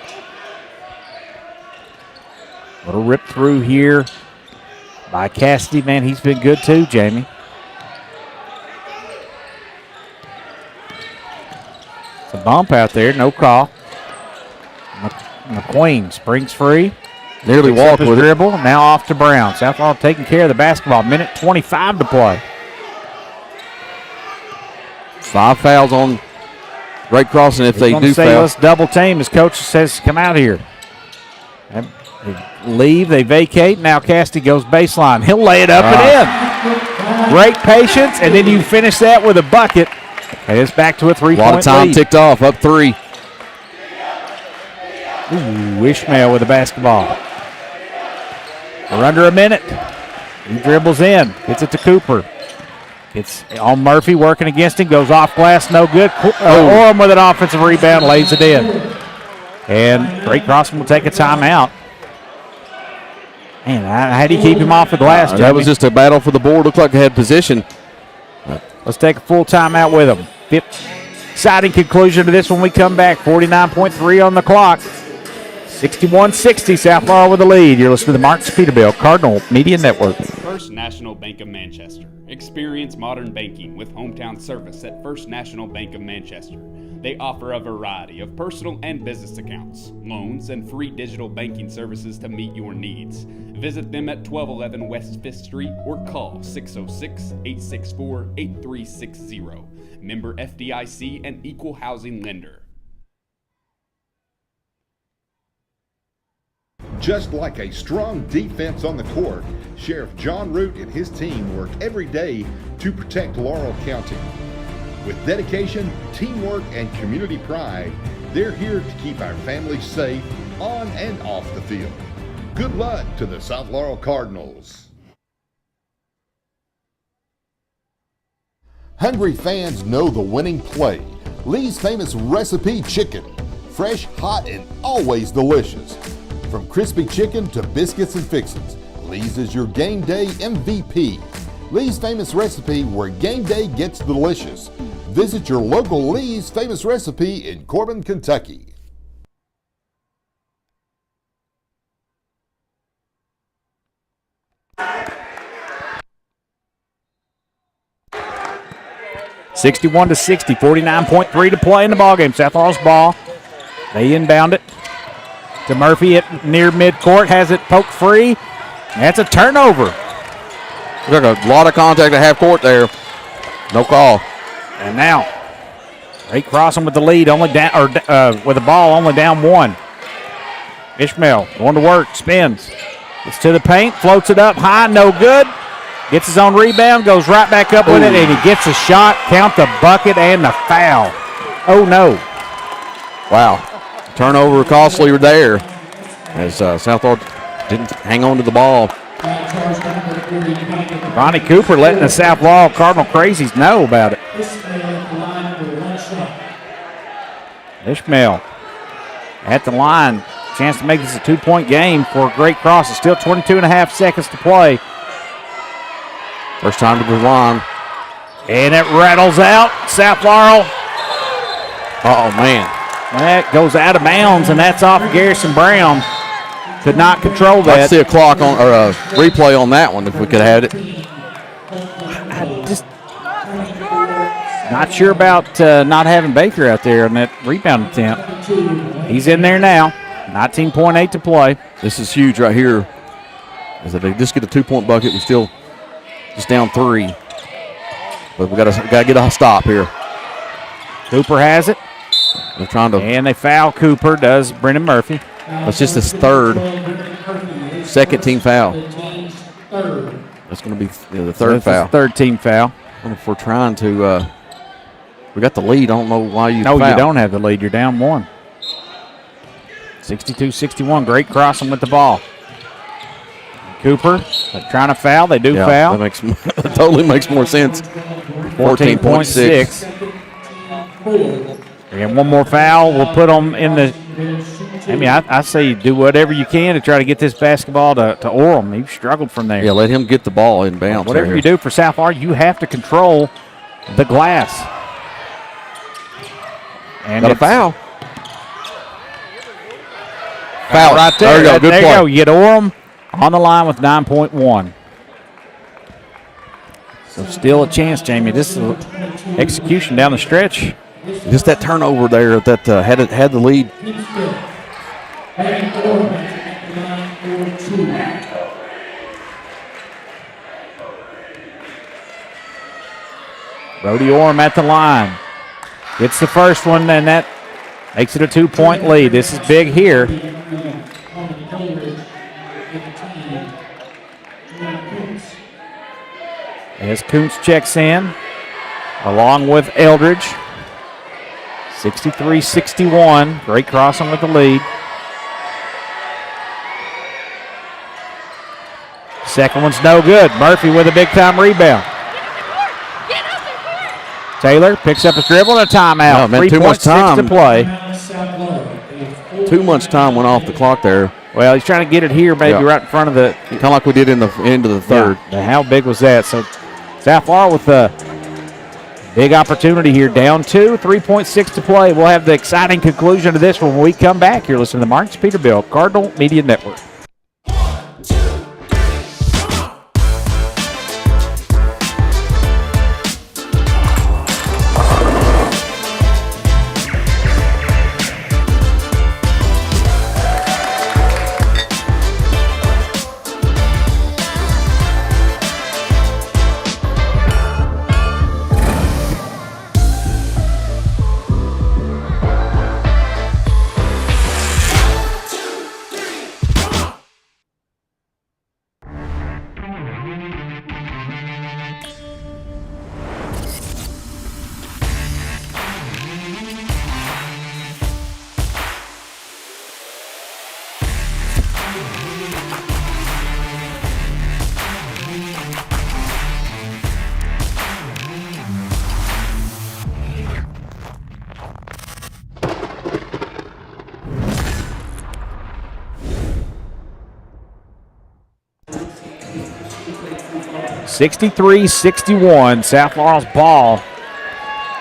Little rip through here by Cassidy. Man, he's been good too, Jamie. It's a bump out there, no call. McQueen springs free. Nearly walked with dribble. Now off to Brown. South Laurel taking care of the basketball. Minute 25 to play. 5 fouls on Great Crossing if they do foul. Let's double team. His coach says, come out here. They leave. They vacate. Now Cassidy goes baseline. He'll lay it up and in. Great patience, and then you finish that with a bucket. And it's back to a 3-point lead. A lot of time ticked off, up 3. Ooh, Ishmael with the basketball. We're under a minute. He dribbles in, gets it to Cooper. It's on Murphy working against him, goes off glass, no good. Orem with an offensive rebound, lays it in. And Great Crossing will take a timeout. Man, how do you keep him off the glass, Jamie? That was just a battle for the board. Looked like they had position. Let's take a full timeout with them. Exciting conclusion to this when we come back. 49.3 on the clock. 61-60, South Laurel with the lead. You're listening to the Marks Peterbilt Cardinal Media Network. First National Bank of Manchester. Experience modern banking with hometown service at First National Bank of Manchester. They offer a variety of personal and business accounts, loans, and free digital banking services to meet your needs. Visit them at 1211 West 5th Street or call 606-864-8360. Member FDIC and Equal Housing Lender. Just like a strong defense on the court, Sheriff John Root and his team work every day to protect Laurel County. With dedication, teamwork, and community pride, they're here to keep our families safe on and off the field. Good luck to the South Laurel Cardinals. Hungry fans know the winning play. Lee's Famous Recipe Chicken. Fresh, hot, and always delicious. From crispy chicken to biscuits and fixins, Lee's is your game day MVP. Lee's Famous Recipe, where game day gets delicious. Visit your local Lee's Famous Recipe in Corbin, Kentucky. (61-60), 49.3 to play in the ballgame. South Laurel's ball. They inbound it to Murphy at near midcourt. Has it poked free. That's a turnover. Took a lot of contact at half court there. No call. And now, Great Crossing with the lead, only down, with the ball only down 1. Ishmael going to work, spins, gets to the paint, floats it up high, no good. Gets his own rebound, goes right back up with it, and he gets a shot. Count the bucket and the foul. Oh no! Wow, turnover costly there, as South Laurel didn't hang on to the ball. Ronnie Cooper letting the South Laurel Cardinal Crazies know about it. Ishmael at the line. Chance to make this a 2-point game for Great Cross. It's still 22.5 seconds to play. First time to the line. And it rattles out. South Laurel. Oh man. That goes out of bounds, and that's off of Garrison Brown. Could not control that. I'd see a clock on or a replay on that one if we could have it. I just not sure about not having Baker out there on that rebound attempt. He's in there now. 19.8 to play. This is huge right here. As if they just get a 2-point bucket, we still just down 3. But we got to get a stop here. Cooper has it. They're trying to, and they foul Cooper. Does Brendan Murphy? That's just his second team foul. That's going to be the third foul. Third team foul. If we're trying to, we got the lead. I don't know why you. No, foul. you don't have the lead. You're down 1. 62-61. Great Crossing with the ball. Cooper trying to foul. They do foul. That totally makes more sense. 14.6. And one more foul. We'll put them in the. I mean, I say do whatever you can to try to get this basketball to Orem. He struggled from there. Yeah, let him get the ball in bounds. Whatever you do for South Laurel, you have to control the glass. And got a foul. Foul right there. There you go. Good there play. You go. You get Orem on the line with 9.1. So still a chance, Jamie. This is execution down the stretch. Just that turnover there that had the lead. Brody Orem at the line. Gets the first one, and that makes it a 2-point lead. This is big here. As Kuntz checks in. along with Eldridge. 63-61. Great crossing with the lead. Second one's no good. Murphy with a big-time rebound. Taylor picks up his dribble and a timeout. Oh, man, too much 3.6 time. to play. Too much time went off the clock there. Well, he's trying to get it here, maybe right in front of the. Kind of like we did in the end of the third. Yeah. How big was that? So South Florida with a big opportunity here. Down 2, 3.6 to play. We'll have the exciting conclusion to this when we come back. You're listening to the Marks Peterbilt Cardinal Media Network. 63-61, South Laurel's ball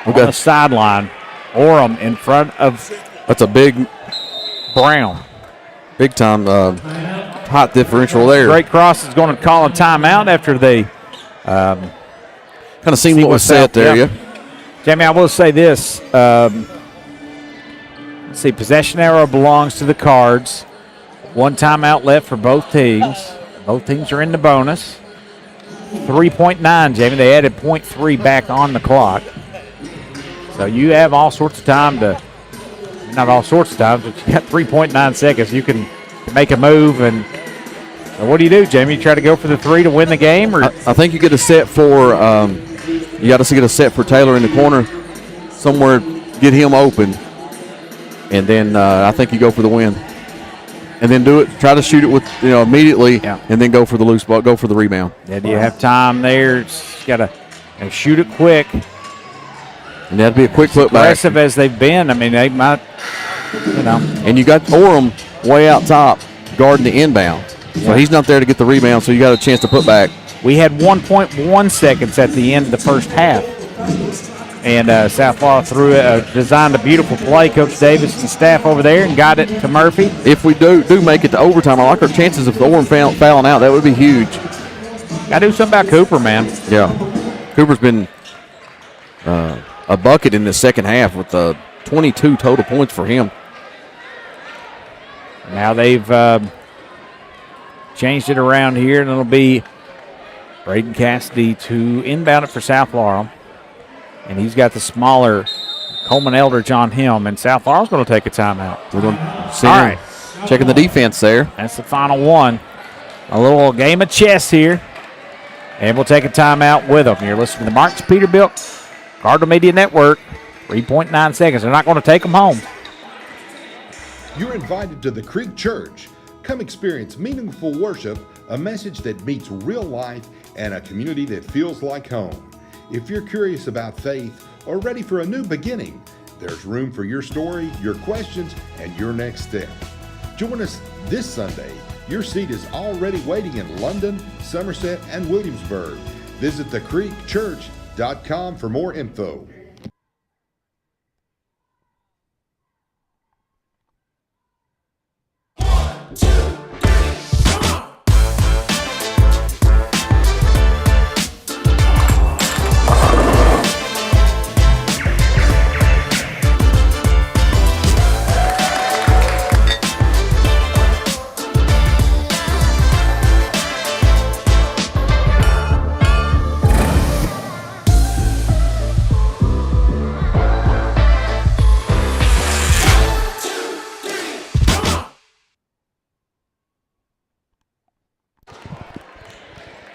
on the sideline. Orem in front of That's a big Brown. Big time hot differential there. Great Cross is going to call a timeout after they kind of seen what was said there, yeah. Jamie, I will say this. Let's see, possession arrow belongs to the Cards. One timeout left for both teams. Both teams are in the bonus. 3.9, Jamie. They added 0.3 back on the clock. So you have all sorts of time to, not all sorts of time, but you got 3.9 seconds. You can make a move. And what do you do, Jamie? You try to go for the three to win the game? Or I think you get a set for, you got to get a set for Taylor in the corner, somewhere, get him open. And then I think you go for the win. And then do it. Try to shoot it with immediately, and then go for the loose ball. Go for the rebound. Yeah, do you have time there? Just got to shoot it quick. And that'd be a quick putback. Aggressive as they've been. I mean, they might, And you got Orem way out top guarding the inbound, so he's not there to get the rebound. So you got a chance to put back. We had 1.1 seconds at the end of the first half. And South Florida designed a beautiful play. Coach Davis and staff over there and got it to Murphy. If we do make it to overtime, I like our chances of Orem fouling out. That would be huge. Got to do something about Cooper, man. Yeah. Cooper's been a bucket in the second half with 22 total points for him. Now they've changed it around here, and it'll be Braden Cassidy to inbound it for South Laurel. And he's got the smaller Coleman Eldridge on him, and South Laurel's going to take a timeout. We're going to see All him right. checking the defense there. That's the final one. A little game of chess here. And we'll take a timeout with them. You're listening to the Marks Peterbilt Cardinal Media Network. 3.9 seconds. They're not going to take them home. You're invited to the Creek Church. Come experience meaningful worship, a message that meets real life, and a community that feels like home. If you're curious about faith or ready for a new beginning, there's room for your story, your questions, and your next step. Join us this Sunday. Your seat is already waiting in London, Somerset, and Williamsburg. Visit thecreekchurch.com for more info.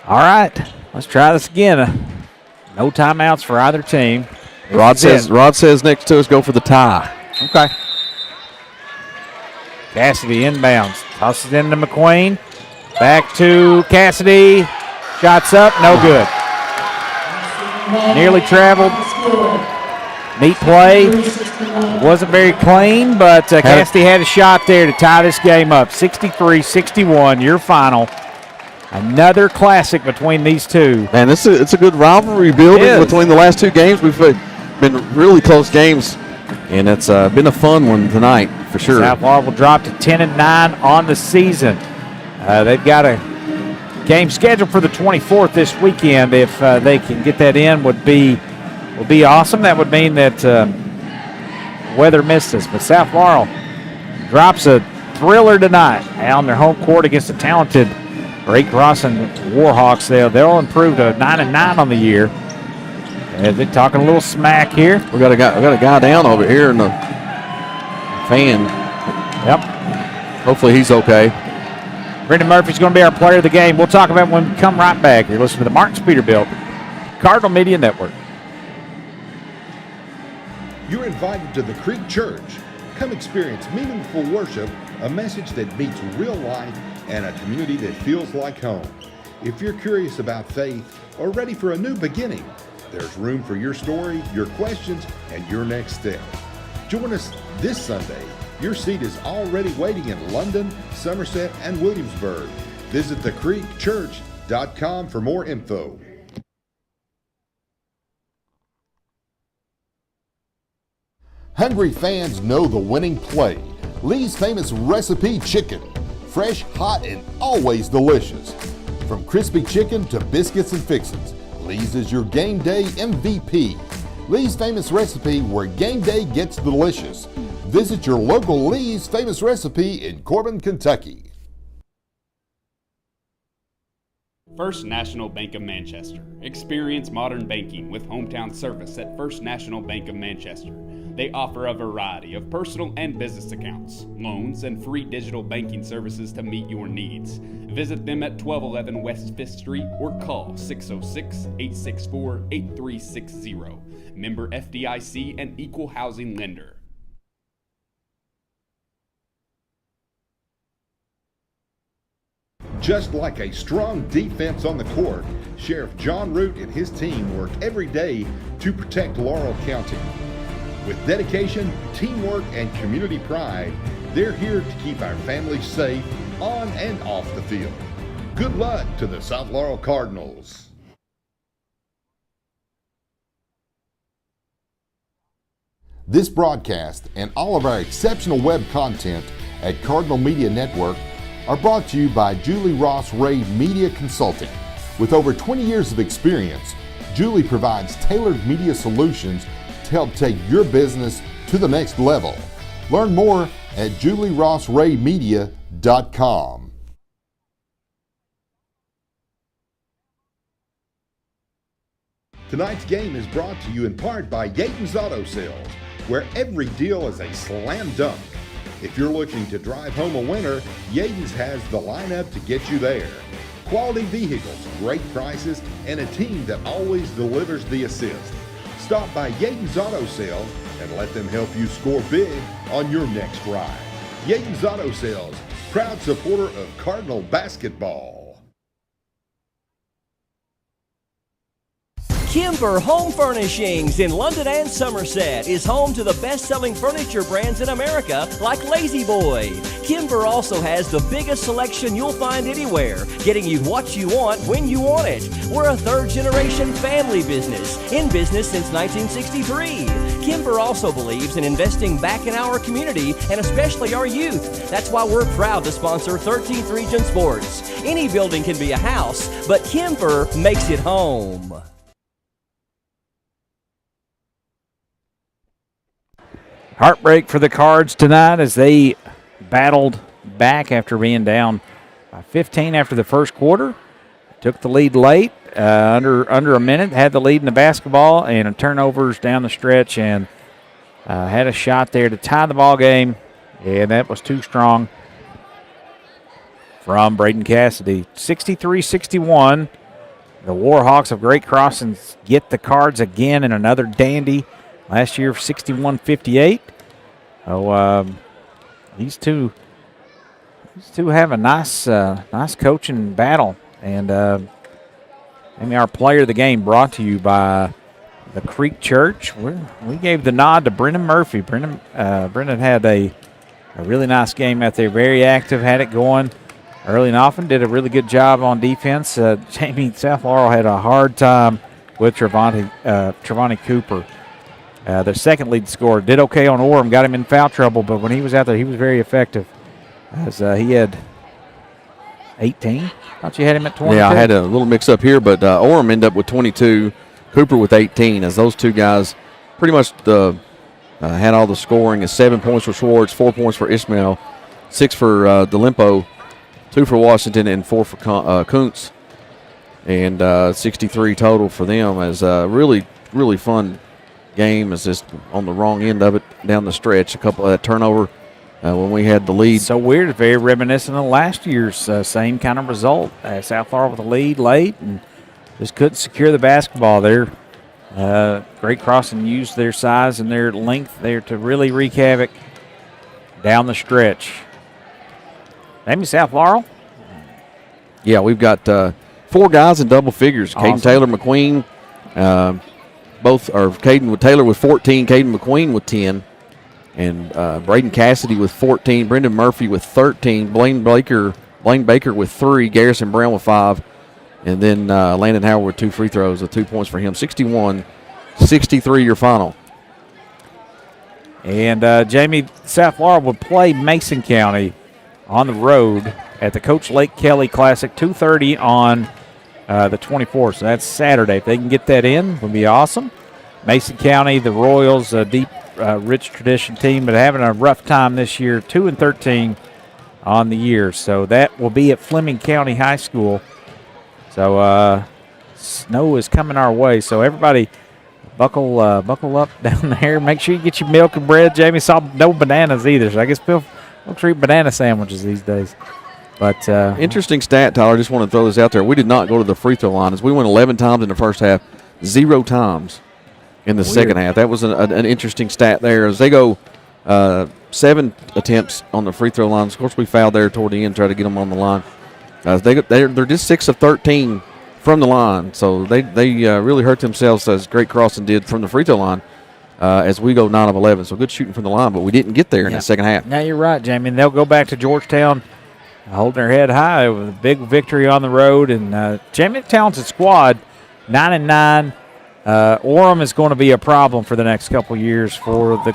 All right, let's try this again. No timeouts for either team. Rod says next to us, go for the tie. Okay. Cassidy inbounds. Tosses into McQueen. Back to Cassidy. Shots up. No good. Nearly traveled. Neat play. Wasn't very clean, but Cassidy had a shot there to tie this game up. 63-61, your final. Another classic between these two. Man, it's a good rivalry building between the last two games. We've been really close games, and it's been a fun one tonight for sure. South Laurel will drop to 10-9 on the season. They've got a game scheduled for the 24th this weekend. If they can get that in, would be awesome. That would mean that weather missed us. But South Laurel drops a thriller tonight on their home court against the talented Great Cross and Warhawks. They'll improve to 9-9 on the year. And they're talking a little smack here. We got a guy down over here in the fan. Yep. Hopefully he's okay. Brendan Murphy's going to be our player of the game. We'll talk about it when we come right back. You're listening to the Martin Peterbilt Cardinal Media Network. You're invited to the Creek Church. Come experience meaningful worship, a message that meets real life, and a community that feels like home. If you're curious about faith or ready for a new beginning, there's room for your story, your questions, and your next step. Join us this Sunday. Your seat is already waiting in London, Somerset, and Williamsburg. Visit thecreekchurch.com for more info. Hungry fans know the winning play. Lee's famous recipe chicken. Fresh, hot, and always delicious. From crispy chicken to biscuits and fixins, Lee's is your game day MVP. Lee's famous recipe, where game day gets delicious. Visit your local Lee's famous recipe in Corbin, Kentucky. First National Bank of Manchester. Experience modern banking with hometown service at First National Bank of Manchester. They offer a variety of personal and business accounts, loans, and free digital banking services to meet your needs. Visit them at 1211 West 5th Street or call 606-864-8360. Member FDIC and equal housing lender. Just like a strong defense on the court, Sheriff John Root and his team work every day to protect Laurel County. With dedication, teamwork, and community pride, they're here to keep our families safe on and off the field. Good luck to the South Laurel Cardinals. This broadcast and all of our exceptional web content at Cardinal Media Network are brought to you by Julie Ross Ray Media Consulting. With over 20 years of experience, Julie provides tailored media solutions to help take your business to the next level. Learn more at julierossraymedia.com. Tonight's game is brought to you in part by Yaton's Auto Sales, where every deal is a slam dunk. If you're looking to drive home a winner, Yaton's has the lineup to get you there. Quality vehicles, great prices, and a team that always delivers the assist. Stop by Yaton's Auto Sales and let them help you score big on your next ride. Yaton's Auto Sales, proud supporter of Cardinal basketball. Kimber Home Furnishings in London and Somerset is home to the best-selling furniture brands in America like Lazy Boy. Kimber also has the biggest selection you'll find anywhere, getting you what you want when you want it. We're a third-generation family business, in business since 1963. Kimber also believes in investing back in our community and especially our youth. That's why we're proud to sponsor 13th Region Sports. Any building can be a house, but Kimber makes it home. Heartbreak for the Cards tonight as they battled back after being down by 15 after the first quarter. Took the lead late, under a minute, had the lead in the basketball, and turnovers down the stretch, and had a shot there to tie the ball game, and that was too strong from Braden Cassidy. 63-61, the Warhawks of Great Crossings get the Cards again in another dandy. Last year, 61-58. Oh, these two have a nice coaching battle. And our player of the game brought to you by the Creek Church. We gave the nod to Brendan Murphy. Brendan had a really nice game out there, very active, had it going early and often, did a really good job on defense. Jamie, South Laurel had a hard time with Trevante Cooper. Their second lead scorer did okay on Orem, got him in foul trouble, but when he was out there, he was very effective. As he had 18. Thought you had him at 22. Yeah, I had a little mix-up here, but Orem ended up with 22, Cooper with 18, as those two guys pretty much had all the scoring. 7 points for Schwartz, 4 points for Ishmael, 6 for DeLimpo, 2 for Washington, and 4 for Kuntz, and 63 total for them. As a really, really fun game. Is just on the wrong end of it down the stretch. A couple of that turnover when we had the lead. So weird, very reminiscent of last year's same kind of result. South Laurel with the lead late and just couldn't secure the basketball there. Great Crossing used their size and their length there to really wreak havoc down the stretch. Maybe South Laurel? Yeah, we've got 4 guys in double figures. Awesome. Caden Taylor, McQueen, Caden Taylor with 14, Caden McQueen with 10, and Braden Cassidy with 14, Brendan Murphy with 13, Blaine Baker with 3, Garrison Brown with 5, and then Landon Howard with 2 free throws, with 2 points for him. 61-63 your final. And Jamie, South Laurel would play Mason County on the road at the Coach Lake Kelly Classic, 2:30 on the 24th. So that's Saturday. If they can get that in, would be awesome. Mason County, the Royals, a deep, rich tradition team, but having a rough time this year, 2-13 on the year. So that will be at Fleming County High School. So snow is coming our way. So everybody buckle up down there. Make sure you get your milk and bread. Jamie saw no bananas either. So I guess folks eat banana sandwiches these days. But interesting stat, Tyler. Just want to throw this out there. We did not go to the free throw line. As we went 11 times in the first half, 0 times in the second half. That was an interesting stat there. As they go 7 attempts on the free throw line. Of course, we fouled there toward the end, try to get them on the line. They're just 6 of 13 from the line, so they really hurt themselves, as Great Crossing did from the free throw line. As we go 9 of 11, so good shooting from the line, but we didn't get there in the second half. Now you're right, Jamie. And they'll go back to Georgetown, holding their head high with a big victory on the road. And Jamie, talented squad, 9-9. Orem is going to be a problem for the next couple years for the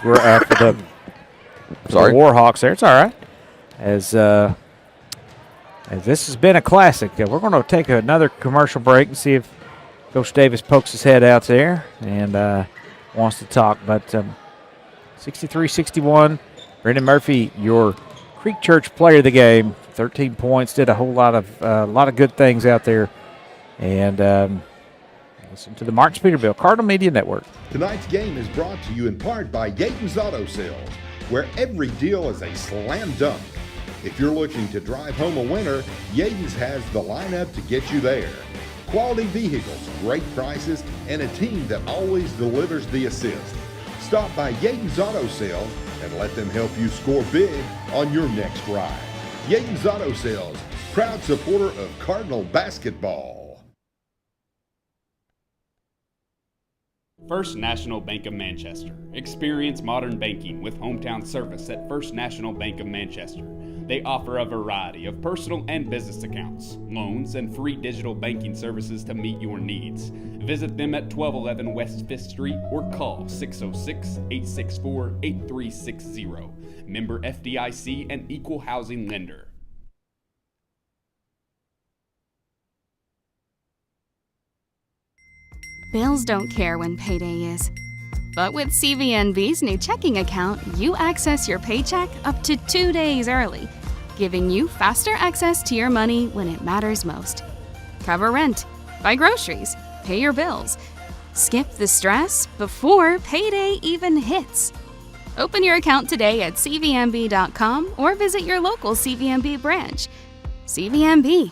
Warhawks. There, it's all right. As this has been a classic, we're going to take another commercial break and see if Coach Davis pokes his head out there and wants to talk. But 63-61, Brendan Murphy, your Creek Church player of the game, 13 points, did a whole lot of good things out there. And listen to the Martin Peterbilt Cardinal Media Network. Tonight's game is brought to you in part by Yaten's Auto Sales, where every deal is a slam dunk. If you're looking to drive home a winner, Yaten's has the lineup to get you there. Quality vehicles, great prices, and a team that always delivers the assist. Stop by Yaten's Auto Sales and let them help you score big on your next ride. Yaten's Auto Sales, proud supporter of Cardinal basketball. First National Bank of Manchester. Experience modern banking with hometown service at First National Bank of Manchester. They offer a variety of personal and business accounts, loans, and free digital banking services to meet your needs. Visit them at 1211 West 5th Street or call 606-864-8360. Member FDIC and equal housing lender. Bills don't care when payday is. But with CVNB's new checking account, you access your paycheck up to 2 days early, giving you faster access to your money when it matters most. Cover rent, buy groceries, pay your bills. Skip the stress before payday even hits. Open your account today at cvnb.com or visit your local CVNB branch. CVNB.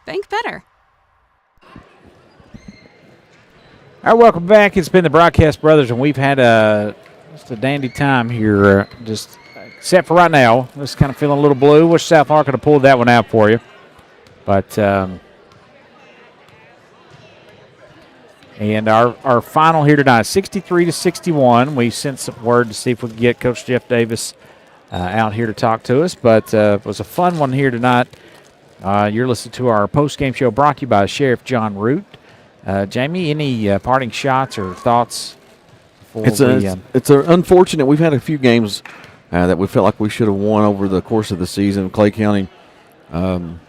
Think better. All right, welcome back. It's been the Broadcast Brothers, and we've had just a dandy time here, just except for right now. Just kind of feeling a little blue. Wish South Laurel could have pulled that one out for you. But, and our final here tonight, 63-61. We sent some word to see if we could get Coach Jeff Davis out here to talk to us. But it was a fun one here tonight. You're listening to our post-game show brought to you by Sheriff John Root. Jamie, any parting shots or thoughts? It's unfortunate. We've had a few games that we felt like we should have won over the course of the season. Clay County felt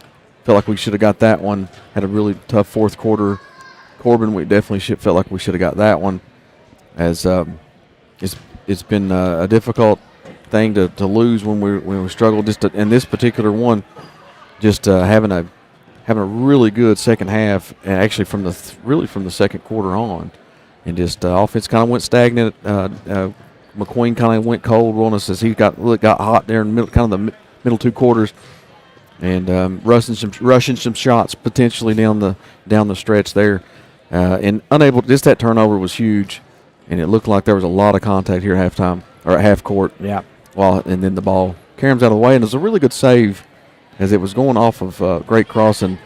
like we should have got that one. Had a really tough fourth quarter. Corbin, we definitely felt like we should have got that one. As it's been a difficult thing to lose when we struggle. In this particular one, just having a really good second half, actually from the second quarter on, and just offense kind of went stagnant. McQueen kind of went cold on us as he got hot there in the middle, kind of the middle two quarters, and rushing some shots potentially down the stretch there, and unable. Just that turnover was huge, and it looked like there was a lot of contact here at halftime or at half court. Yeah. And then the ball caroms out of the way, and it was a really good save. As it was going off of Great Crossing,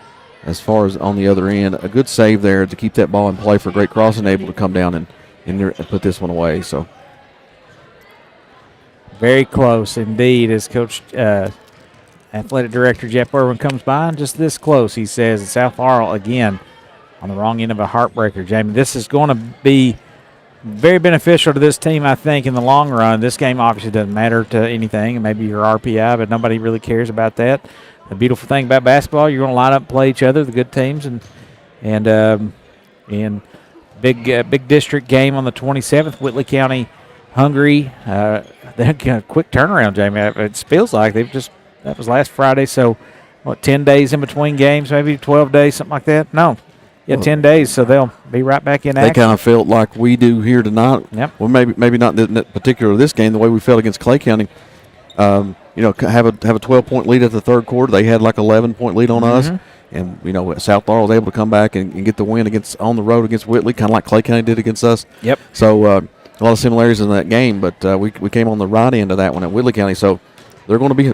as far as on the other end, a good save there to keep that ball in play for Great Crossing, able to come down and put this one away. So very close indeed, as Coach Athletic Director Jeff Irwin comes by, and just this close, he says. South Laurel again on the wrong end of a heartbreaker. Jamie, this is going to be very beneficial to this team, I think, in the long run. This game obviously doesn't matter to anything, maybe your RPI, but nobody really cares about that. The beautiful thing about basketball, you're going to line up and play each other, the good teams, and big district game on the 27th, Whitley County, Hungary. They got a quick turnaround, Jamie. It feels like that was last Friday, so 10 days in between games, maybe 12 days, something like that? No. Yeah, 10 days, so they'll be right back in action. They kind of felt like we do here tonight. Yep. Well, maybe not in particular this game, the way we felt against Clay County. Have a 12-point lead at the third quarter. They had like 11-point lead on us, and South Laurel was able to come back and get the win on the road against Whitley, kind of like Clay County did against us. Yep. So a lot of similarities in that game, but we came on the right end of that one at Whitley County. So they're going to be,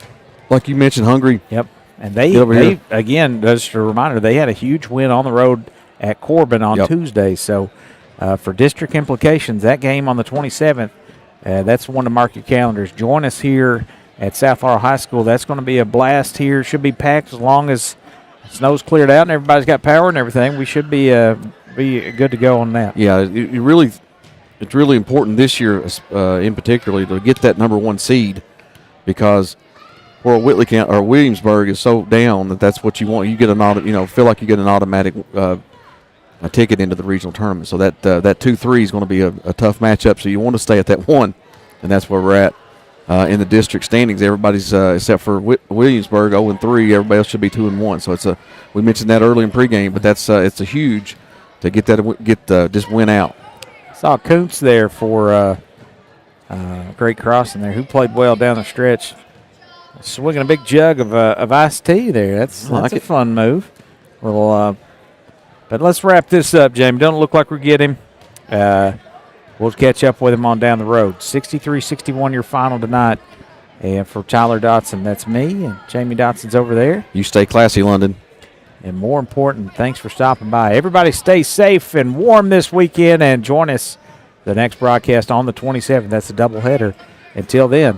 like you mentioned, hungry. Yep. And they again, just a reminder, they had a huge win on the road at Corbin on Tuesday. So for district implications, that game on the 27th, that's one to mark your calendars. Join us here at South Laurel High School. That's going to be a blast here. Should be packed as long as snow's cleared out and everybody's got power and everything. We should be good to go on that. Yeah, it's really important this year, in particular, to get that number one seed, because where Whitley County or Williamsburg is so down that's what you want. You get feel like you get an automatic a ticket into the regional tournament. So that 2-3 is going to be a tough matchup. So you want to stay at that one, and that's where we're at in the district standings. Everybody's except for Williamsburg 0-3. Everybody else should be 2-1. So we mentioned that early in pregame, but it's a huge to get just win out. Saw Kuntz there for Great Crossing there, who played well down the stretch. Swinging a big jug of iced tea there. That's a fun move. But let's wrap this up, Jamie. Don't look like we're getting him. We'll catch up with him on down the road. 63-61 your final tonight. And for Tyler Dotson, that's me, and Jamie Dotson's over there. You stay classy, London. And more important, thanks for stopping by. Everybody stay safe and warm this weekend, and join us the next broadcast on the 27th. That's a doubleheader. Until then,